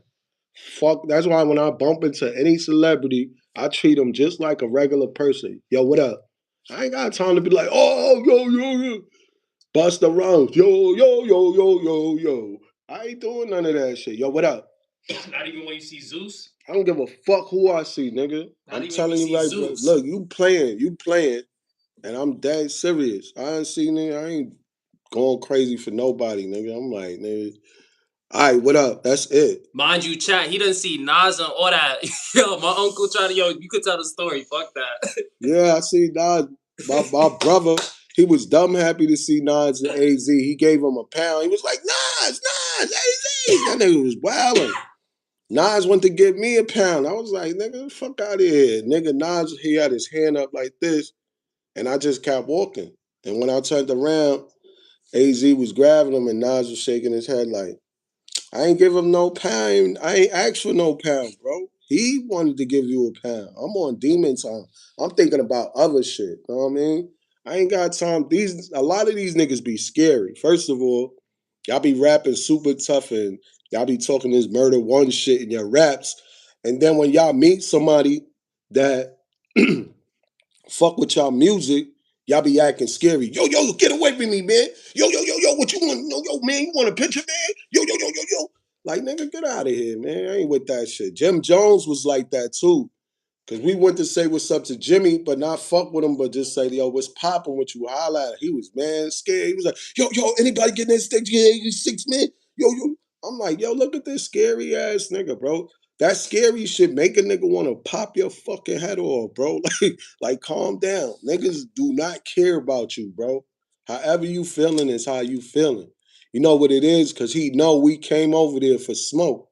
Fuck. That's why when I bump into any celebrity, I treat them just like a regular person. Yo, what up? I ain't got time to be like, oh, yo. Bust the rounds. Yo. I ain't doing none of that shit. Yo, what up? Not even when you see Zeus. I don't give a fuck who I see, nigga. Not I'm even telling when you you see right, bro. Zeus. Look, you playing, and I'm dead serious. I ain't seen it. I ain't going crazy for nobody, nigga. I'm like, nigga. All right, what up? That's it. Mind you, chat, he doesn't see Nas and all that. Yo, my uncle trying to, you could tell the story. Fuck that. Yeah, I see Nas. My brother, he was dumb happy to see Nas and AZ. He gave him a pound. He was like, Nas, AZ. That nigga was wilding. Nas went to give me a pound. I was like, nigga, fuck out of here. Nigga, Nas, he had his hand up like this, and I just kept walking. And when I turned around, AZ was grabbing him, and Nas was shaking his head like, I ain't give him no pound. I ain't asked for no pound, bro. He wanted to give you a pound. I'm on demon time. I'm thinking about other shit. Know what I mean? I ain't got time. A lot of these niggas be scary. First of all, y'all be rapping super tough and y'all be talking this murder one shit in your raps. And then when y'all meet somebody that fuck with y'all music, y'all be acting scary. Yo, get away from me, man. Yo, what you want? Yo, man, you want a picture, man? Yo. Like, nigga, get out of here, man. I ain't with that shit. Jim Jones was like that too. Cause we went to say what's up to Jimmy, but not fuck with him, but just say, yo, what's popping with you? Holla at him. He was man scared. He was like, yo, anybody getting that stage 86, man? Yo. I'm like, yo, look at this scary ass nigga, bro. That scary shit make a nigga want to pop your fucking head off, bro. Like, calm down. Niggas do not care about you, bro. However you feeling is how you feeling. You know what it is? Cause he know we came over there for smoke.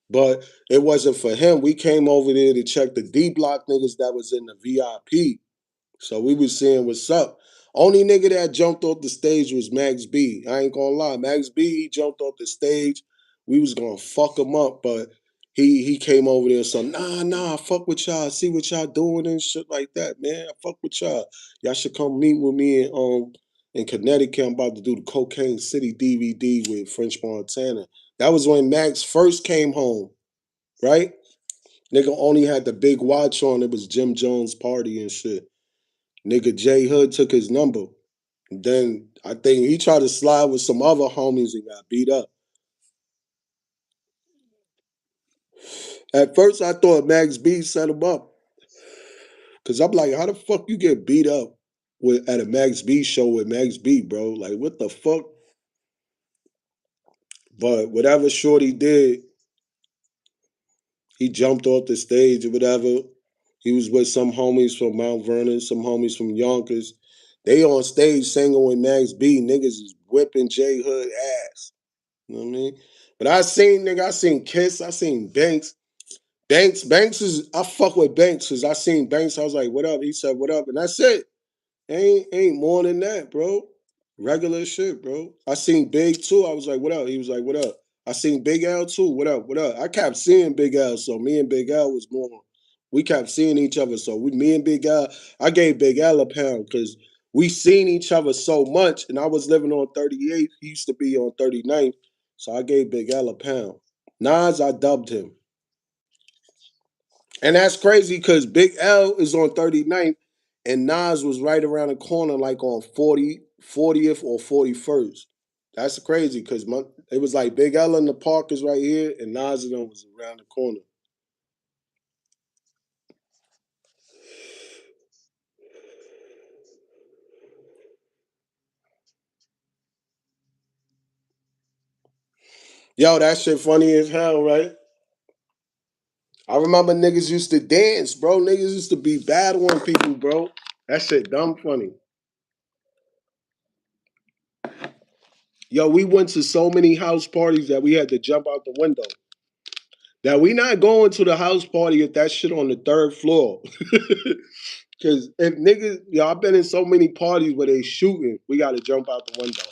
But it wasn't for him. We came over there to check the D block niggas that was in the VIP. So we was seeing what's up. Only nigga that jumped off the stage was Max B. I ain't gonna lie. Max B, he jumped off the stage. We was gonna fuck him up, but he came over there and said, nah, fuck with y'all. See what y'all doing and shit like that, man. I fuck with y'all. Y'all should come meet with me in Connecticut. I'm about to do the Cocaine City DVD with French Montana. That was when Max first came home, right? Nigga only had the big watch on. It was Jim Jones' party and shit. Nigga J Hood took his number. Then I think he tried to slide with some other homies and got beat up. At first, I thought Max B set him up. Cause I'm like, how the fuck you get beat up at a Max B show with Max B, bro? Like, what the fuck? But whatever Shorty did, he jumped off the stage or whatever. He was with some homies from Mount Vernon, some homies from Yonkers. They on stage singing with Max B. Niggas is whipping J Hood ass. You know what I mean? But I seen Kiss, I seen Banks. Banks is, I fuck with Banks because I seen Banks. I was like, what up? He said, what up? And that's it. Ain't more than that, bro. Regular shit, bro. I seen Big too. I was like, what up? He was like, what up? I seen Big L too. What up? What up? I kept seeing Big L, so me and Big L was more. We kept seeing each other, so me and Big L. I gave Big L a pound because we seen each other so much, and I was living on 38th. He used to be on 39th, so I gave Big L a pound. Nas, I dubbed him. And that's crazy because Big L is on 39th and Nas was right around the corner, like on 40th or 41st. That's crazy because it was like Big L in the park is right here and Nas and them was around the corner. Yo, that shit funny as hell, right? I remember niggas used to dance, bro. Niggas used to be battling people, bro. That shit dumb funny. Yo, we went to so many house parties that we had to jump out the window. Now we not going to the house party if that shit on the third floor. Cause if niggas, yo, I've been in so many parties where they shooting, we gotta jump out the window.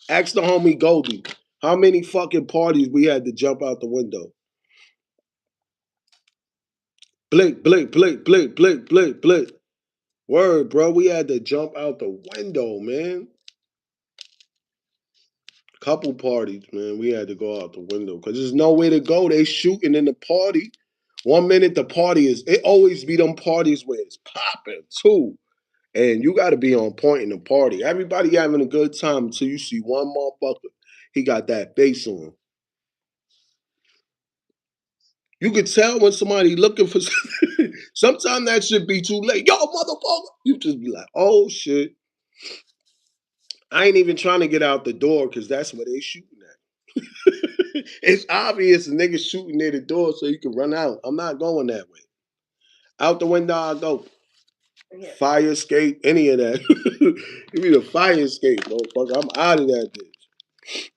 Ask the homie Goldie, how many fucking parties we had to jump out the window? Blick. Word, bro, we had to jump out the window, man. Couple parties, man. We had to go out the window because there's nowhere to go. They shooting in the party. 1 minute the party is. It always be them parties where it's popping too, and you got to be on point in the party. Everybody having a good time until you see one motherfucker. He got that bass on. You could tell when somebody looking for. Sometimes that should be too late. Yo, motherfucker. You just be like, oh shit. I ain't even trying to get out the door because that's where they shooting at. It's obvious the niggas shooting near the door so you can run out. I'm not going that way. Out the window I go. Fire escape, any of that. Give me the fire escape, motherfucker. I'm out of that bitch.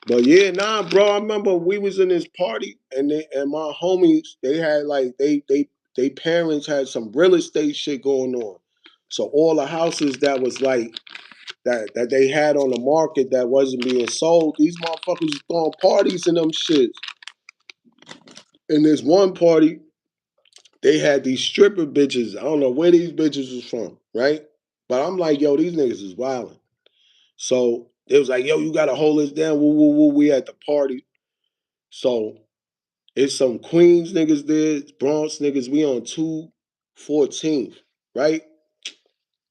But yeah, nah, bro. I remember we was in this party and my homies, they had like they parents had some real estate shit going on. So all the houses that was like that they had on the market that wasn't being sold, these motherfuckers was throwing parties in them shits. In this one party, they had these stripper bitches. I don't know where these bitches was from, right? But I'm like, yo, these niggas is wilding. So it was like, yo, you gotta hold us down. Woo, woo, woo. We at the party. So it's some Queens niggas there, Bronx niggas. We on 214th, right?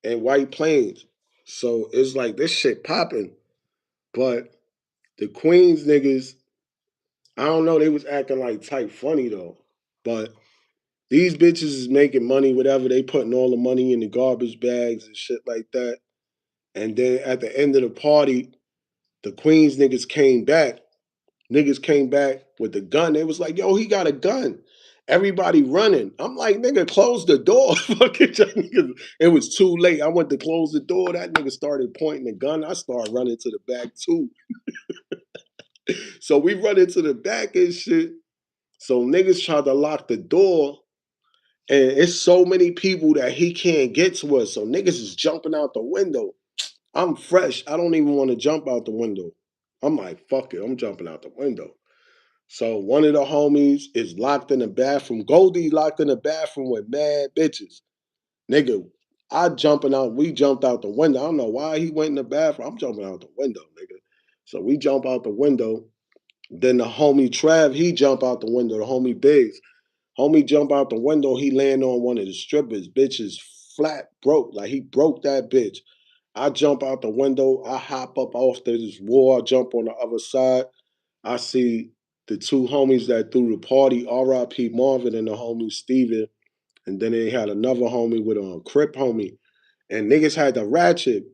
And White Plains. So it's like this shit popping. But the Queens niggas, I don't know, they was acting like type funny though. But these bitches is making money, whatever. They putting all the money in the garbage bags and shit like that. And then at the end of the party, the Queens niggas came back. Niggas came back with the gun. They was like, yo, he got a gun. Everybody running. I'm like, nigga, close the door. It was too late. I went to close the door. That nigga started pointing the gun. I started running to the back too. So we run into the back and shit. So niggas tried to lock the door. And it's so many people that he can't get to us. So niggas is jumping out the window. I'm fresh. I don't even want to jump out the window. I'm like, fuck it. I'm jumping out the window. So one of the homies is locked in the bathroom. Goldie locked in the bathroom with mad bitches. Nigga, we jumped out the window. I don't know why he went in the bathroom. I'm jumping out the window, nigga. So we jump out the window. Then the homie Trav, he jump out the window. The homie Biggs. Homie jump out the window. He land on one of the strippers. Bitch is flat broke. Like he broke that bitch. I jump out the window. I hop up off this wall. I jump on the other side. I see the two homies that threw the party, R.I.P. Marvin and the homie Steven. And then they had another homie with a Crip homie. And niggas had the ratchet.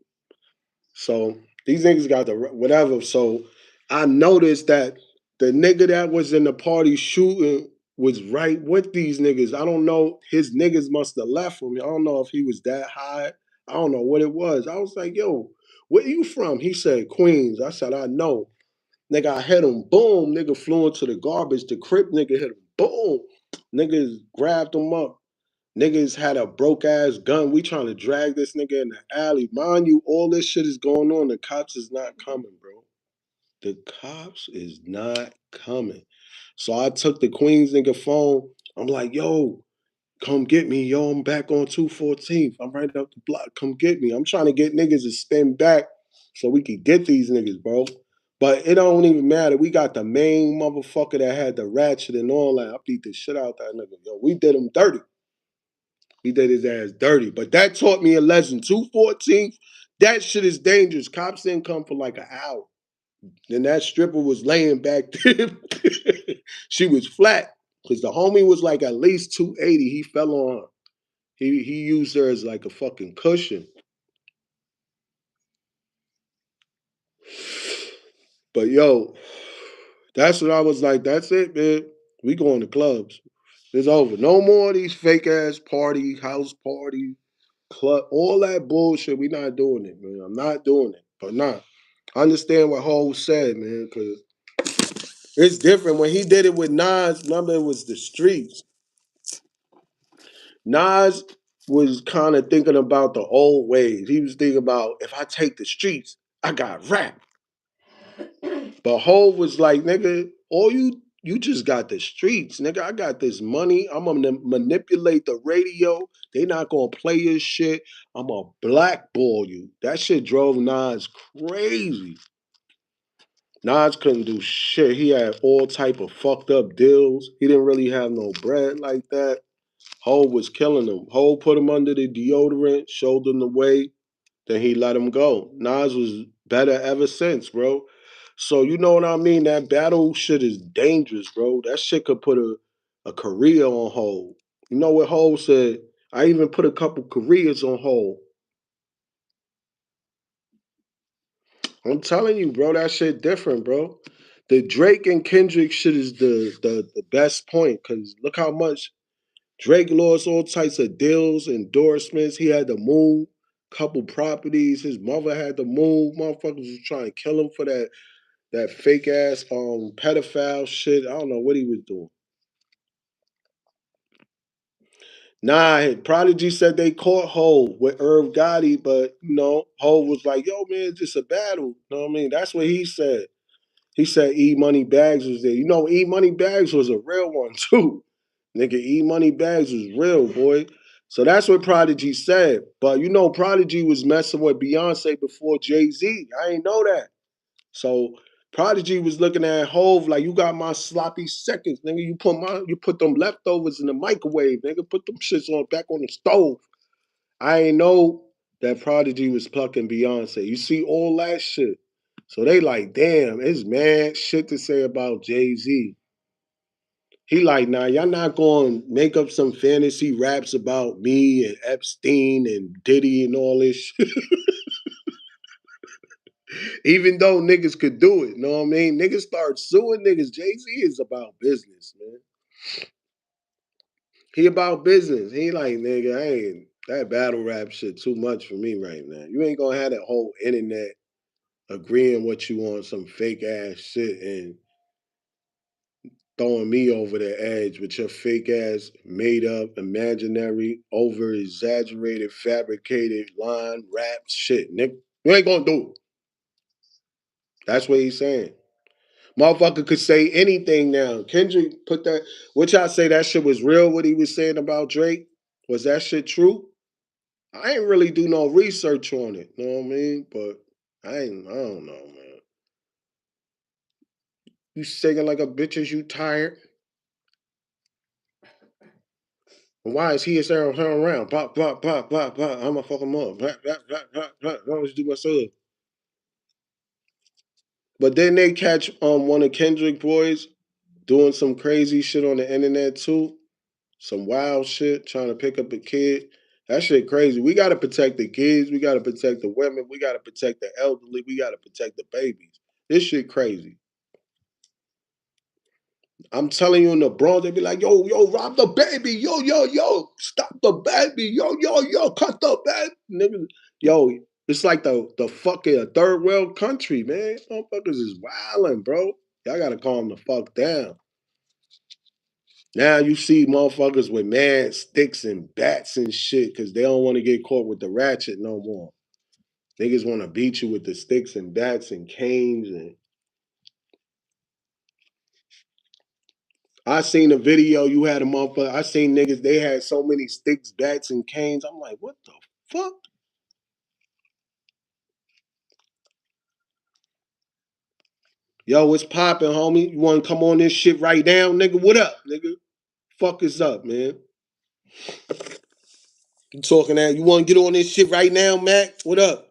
So these niggas got the whatever. So I noticed that the nigga that was in the party shooting was right with these niggas. I don't know. His niggas must have left him. I don't know if he was that high. I don't know what it was. I was like, yo, where you from? He said, Queens. I said, I know. Nigga, I hit him. Boom. Nigga flew into the garbage. The Crip nigga hit him. Boom. Niggas grabbed him up. Niggas had a broke ass gun. We trying to drag this nigga in the alley. Mind you, all this shit is going on. The cops is not coming, bro. The cops is not coming. So I took the Queens nigga phone. I'm like, yo, come get me. Yo, I'm back on 214th. I'm right up the block. Come get me. I'm trying to get niggas to spin back so we can get these niggas, bro. But it don't even matter. We got the main motherfucker that had the ratchet and all that. I beat the shit out that nigga. Yo, we did him dirty. We did his ass dirty. But that taught me a lesson. 214th, that shit is dangerous. Cops didn't come for like an hour. Then that stripper was laying back there. She was flat. Because the homie was like at least 280. He fell on her. He used her as like a fucking cushion. But yo, that's what I was like. That's it, man. We going to clubs. It's over. No more of these fake ass party, house party, club, all that bullshit. We not doing it, man. I'm not doing it. But nah, I understand what Hov said, man, because it's different. When he did it with Nas, remember it was the streets. Nas was kind of thinking about the old ways. He was thinking about if I take the streets, I got rap. But Hov was like, nigga, all you just got the streets, nigga. I got this money. I'm gonna manipulate the radio. They not gonna play your shit. I'm gonna blackball you. That shit drove Nas crazy. Nas couldn't do shit. He had all type of fucked up deals. He didn't really have no bread like that. Ho was killing him. Ho put him under the deodorant, showed him the way, then he let him go. Nas was better ever since, bro. So you know what I mean? That battle shit is dangerous, bro. That shit could put a career on hold. You know what Ho said? I even put a couple careers on hold. I'm telling you, bro, that shit different, bro. The Drake and Kendrick shit is the best point because look how much Drake lost all types of deals, endorsements. He had to move, couple properties. His mother had to move. Motherfuckers was trying to kill him for that fake ass pedophile shit. I don't know what he was doing. Nah, Prodigy said they caught Hov with Irv Gotti, but you know, Hov was like, yo, man, it's just a battle. You know what I mean? That's what he said. He said E Money Bags was there. You know, E Money Bags was a real one too. Nigga, E Money Bags was real, boy. So that's what Prodigy said. But you know, Prodigy was messing with Beyonce before Jay-Z. I ain't know that. So Prodigy was looking at Hove like, you got my sloppy seconds, nigga. You put them leftovers in the microwave, nigga. Put them shits on back on the stove. I ain't know that Prodigy was plucking Beyonce. You see all that shit. So they like, damn, it's mad shit to say about Jay-Z. He like, nah, y'all not going to make up some fantasy raps about me and Epstein and Diddy and all this shit. Even though niggas could do it, you know what I mean? Niggas start suing niggas. Jay-Z is about business, man. He about business. He like, nigga, I ain't, that battle rap shit too much for me right now. You ain't gonna have that whole internet agreeing with you on some fake ass shit and throwing me over the edge with your fake ass, made up, imaginary, over exaggerated, fabricated line, rap shit, nigga. You ain't gonna do it. That's what he's saying. Motherfucker could say anything now. Kendrick put that, which I say that shit was real, what he was saying about Drake. Was that shit true? I ain't really do no research on it, you know what I mean? But I don't know, man. You singing like a bitch as you tired? Why is he a turn around? Pop, pop, pop, pop, pop. I'ma fuck him up. Pop, pop, pop, pop, pop. Why would you do my son? But then they catch one of Kendrick boys doing some crazy shit on the internet too. Some wild shit, trying to pick up a kid. That shit crazy. We gotta protect the kids. We gotta protect the women. We gotta protect the elderly. We gotta protect the babies. This shit crazy. I'm telling you in the Bronx, they be like, yo, yo, rob the baby. Yo, yo, yo, stop the baby. Yo, yo, yo, cut the baby. Nigga, yo, it's like the fucking third world country, man. Motherfuckers is wilding, bro. Y'all gotta calm the fuck down. Now you see motherfuckers with mad sticks and bats and shit because they don't want to get caught with the ratchet no more. Niggas want to beat you with the sticks and bats and canes and I seen a video you had a motherfucker. I seen niggas, they had so many sticks, bats, and canes. I'm like, what the fuck? Yo, what's popping, homie? You wanna come on this shit right now, nigga? What up, nigga? Fuck is up, man? You talking that? You wanna get on this shit right now, Mac? What up?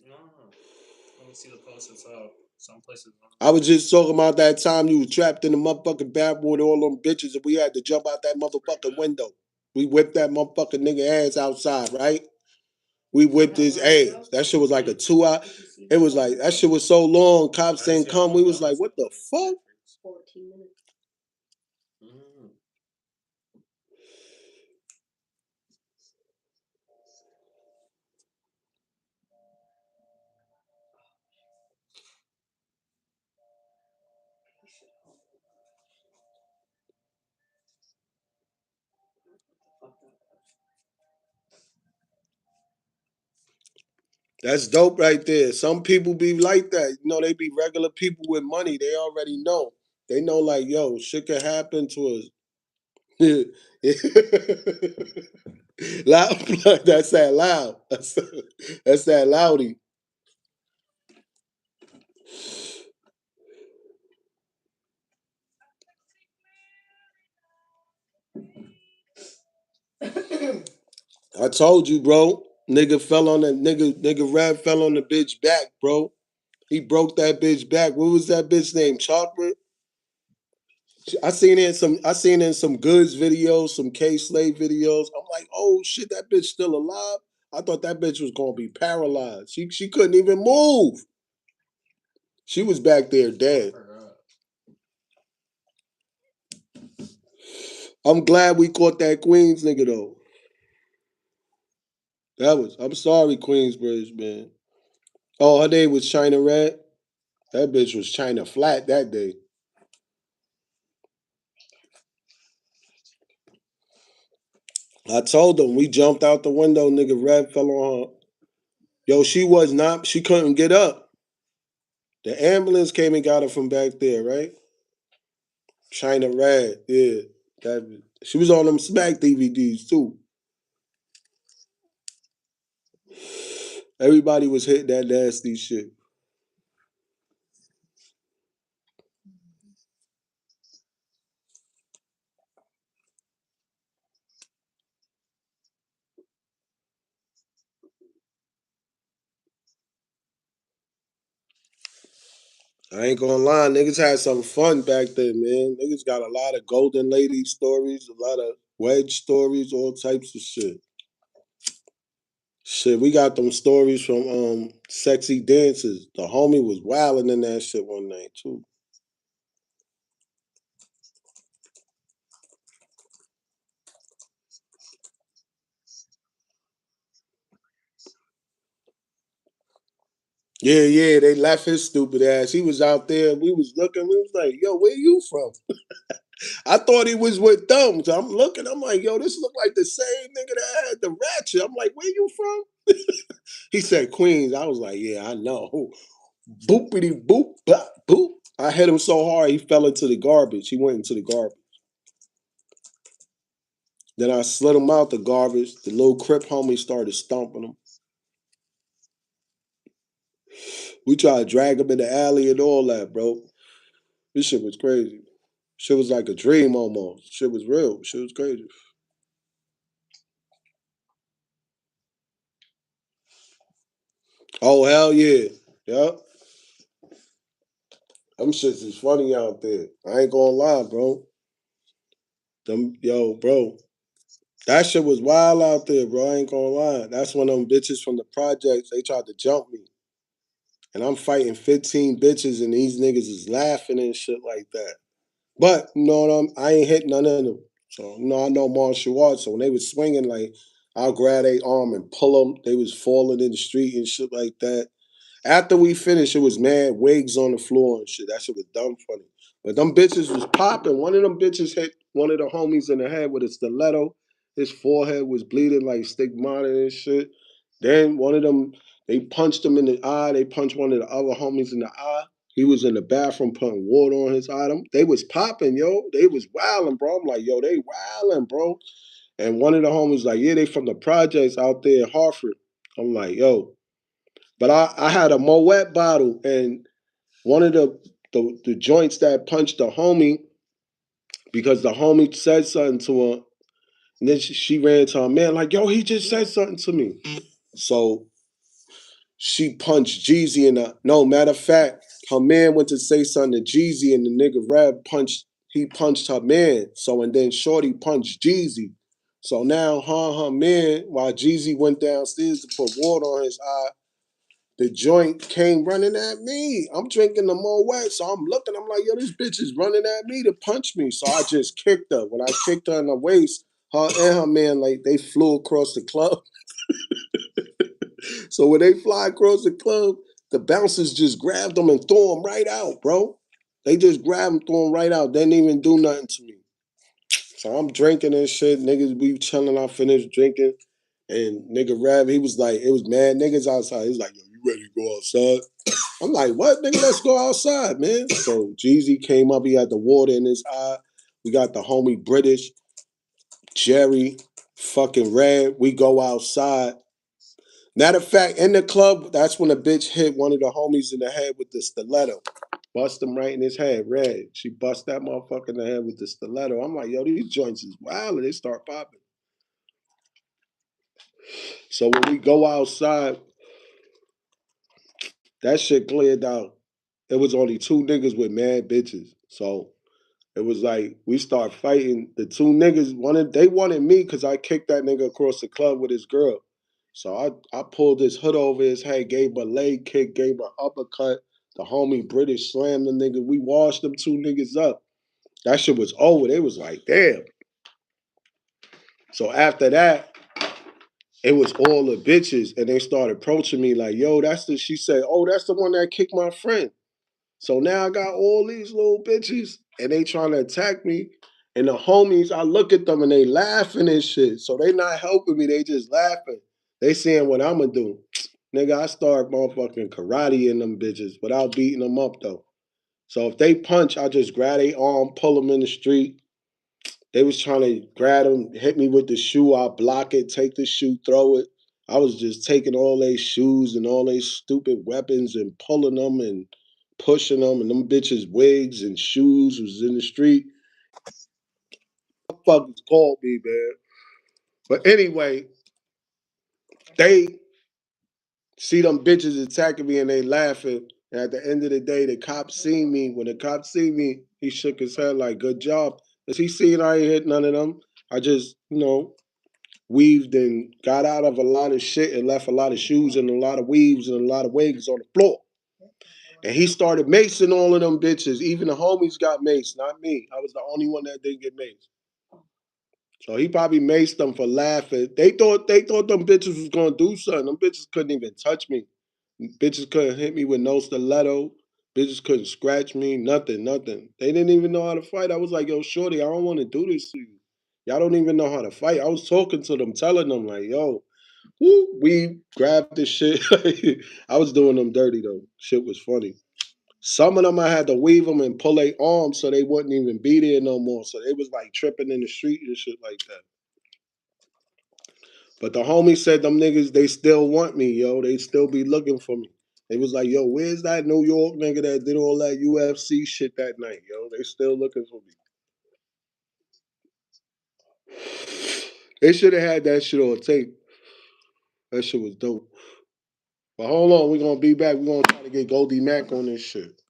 No. Let me see the post it's up. Some places. I was just talking about that time you was trapped in the motherfucking bathroom with all them bitches and we had to jump out that motherfucking window. We whipped that motherfucking nigga ass outside, right? We whipped his ass. That shit was like a 2 hour. It was like that shit was so long. Cops didn't come. We was like, what the fuck? 14 minutes. Mm. That's dope right there. Some people be like that. You know, they be regular people with money. They already know. They know like, yo, shit could happen to us. Loud plug, that's that loud. That's that loudy. I told you, bro. Nigga fell on that nigga Rap fell on the bitch back, bro. He broke that bitch back. What was that bitch name? Chocolate? I seen in some goods videos, some K Slave videos. I'm like, oh shit, that bitch still alive. I thought that bitch was gonna be paralyzed. She couldn't even move. She was back there dead. I'm glad we caught that Queens nigga though. I'm sorry, Queensbridge, man. Oh, her name was China Red. That bitch was China Flat that day. I told them we jumped out the window, nigga. Red fell on her. Yo, she couldn't get up. The ambulance came and got her from back there, right? China Red, yeah. She was on them Smack DVDs too. Everybody was hitting that nasty shit. I ain't gonna lie, niggas had some fun back then, man. Niggas got a lot of golden lady stories, a lot of wedge stories, all types of shit. Shit, we got them stories from Sexy Dances. The homie was wilding in that shit one night too. Yeah, yeah, they left his stupid ass. He was out there. We was looking. We was like, yo, where you from? I thought he was with them. So I'm looking. I'm like, yo, this look like the same nigga that had the ratchet. I'm like, where you from? He said Queens. I was like, yeah, I know. Boopity boop, bop, boop. I hit him so hard he fell into the garbage. He went into the garbage. Then I slid him out the garbage. The little Crip homie started stomping him. We tried to drag him in the alley and all that, bro. This shit was crazy. Shit was like a dream almost. Shit was real. Shit was crazy. Oh hell yeah. Yep. Them shits is funny out there. I ain't gonna lie, bro. Bro. That shit was wild out there, bro. I ain't gonna lie. That's when them bitches from the projects, they tried to jump me. And I'm fighting 15 bitches and these niggas is laughing and shit like that. But you know what I ain't hit none of them. So I know martial arts. So when they was swinging, like I'll grab their arm and pull them. They was falling in the street and shit like that. After we finished, it was mad wigs on the floor and shit. That shit was dumb funny. But them bitches was popping. One of them bitches hit one of the homies in the head with a stiletto. His forehead was bleeding like stigmata and shit. Then one of them, they punched him in the eye. They punched one of the other homies in the eye. He was in the bathroom putting water on his eye. They was popping, yo. They was wilding, bro. I'm like, yo, they wilding, bro. And one of the homies like, yeah, they from the projects out there in Hartford. I'm like, yo. But I had a Moet bottle, and one of the joints that punched the homie, because the homie said something to her, and then she ran to her man like, yo, he just said something to me. So she punched Jeezy in the. No, matter of fact, her man went to say something to Jeezy, and the nigga Rab punched her man. So and then Shorty punched Jeezy. So now her man, while Jeezy went downstairs to put water on his eye, the joint came running at me. I'm drinking the Moet, so I'm looking. I'm like, yo, this bitch is running at me to punch me. So I just kicked her. When I kicked her in the waist, her and her man, like, they flew across the club. So when they fly across the club, the bouncers just grabbed them and threw them right out, bro. They just grabbed them, threw them right out. They didn't even do nothing to me. So I'm drinking and shit. Niggas be chilling. I finished drinking. And nigga Rab, he was like, it was mad niggas outside. He was like, yo, you ready to go outside? I'm like, what, nigga? Let's go outside, man. So Jeezy came up. He had the water in his eye. We got the homie British, Jerry. fucking red. We go outside. Matter of fact, in the club, that's when a bitch hit one of the homies in the head with the stiletto. Bust him right in his head, red. She bust that motherfucker in the head with the stiletto. I'm like, yo, these joints is wild, and they start popping. So when we go outside, that shit cleared out. It was only two niggas with mad bitches. So it was like we start fighting. The two niggas they wanted me because I kicked that nigga across the club with his girl. So I pulled his hood over his head, gave him a leg kick, gave him an uppercut. The homie British slammed the nigga. We washed them two niggas up. That shit was over. They was like, damn. So after that, it was all the bitches, and they started approaching me like, yo, she said, oh, that's the one that kicked my friend. So now I got all these little bitches, and they trying to attack me. And the homies, I look at them and they laughing and shit. So they not helping me, they just laughing. They seeing what I'ma do. Nigga, I start motherfucking karate in them bitches without beating them up though. So if they punch, I just grab their arm, pull them in the street. They was trying to grab them, hit me with the shoe. I block it, take the shoe, throw it. I was just taking all their shoes and all their stupid weapons and pulling them and pushing them. And them bitches' wigs and shoes was in the street. Fuckers called me, man. But anyway, they see them bitches attacking me and they laughing. And at the end of the day, the cop seen me. When the cop seen me, he shook his head like, good job. As he seen I ain't hit none of them. I just, weaved and got out of a lot of shit and left a lot of shoes and a lot of weaves and a lot of wigs on the floor. And he started macing all of them bitches. Even the homies got maced, not me. I was the only one that didn't get maced. So he probably maced them for laughing. They thought them bitches was gonna do something. Them bitches couldn't even touch me. Bitches couldn't hit me with no stiletto. Bitches couldn't scratch me. Nothing, nothing. They didn't even know how to fight. I was like, yo, shorty, I don't want to do this to you. Y'all don't even know how to fight. I was talking to them, telling them like, yo, woo, we grabbed this shit. I was doing them dirty though. Shit was funny. Some of them I had to weave them and pull their arms so they wouldn't even be there no more. So they was like tripping in the street and shit like that. But the homie said them niggas, they still want me, yo. They still be looking for me. They was like, yo, where's that New York nigga that did all that UFC shit that night, yo? They still looking for me. They should have had that shit on tape. That shit was dope. But hold on, we're gonna be back. We're gonna try to get Goldie Mac on this shit.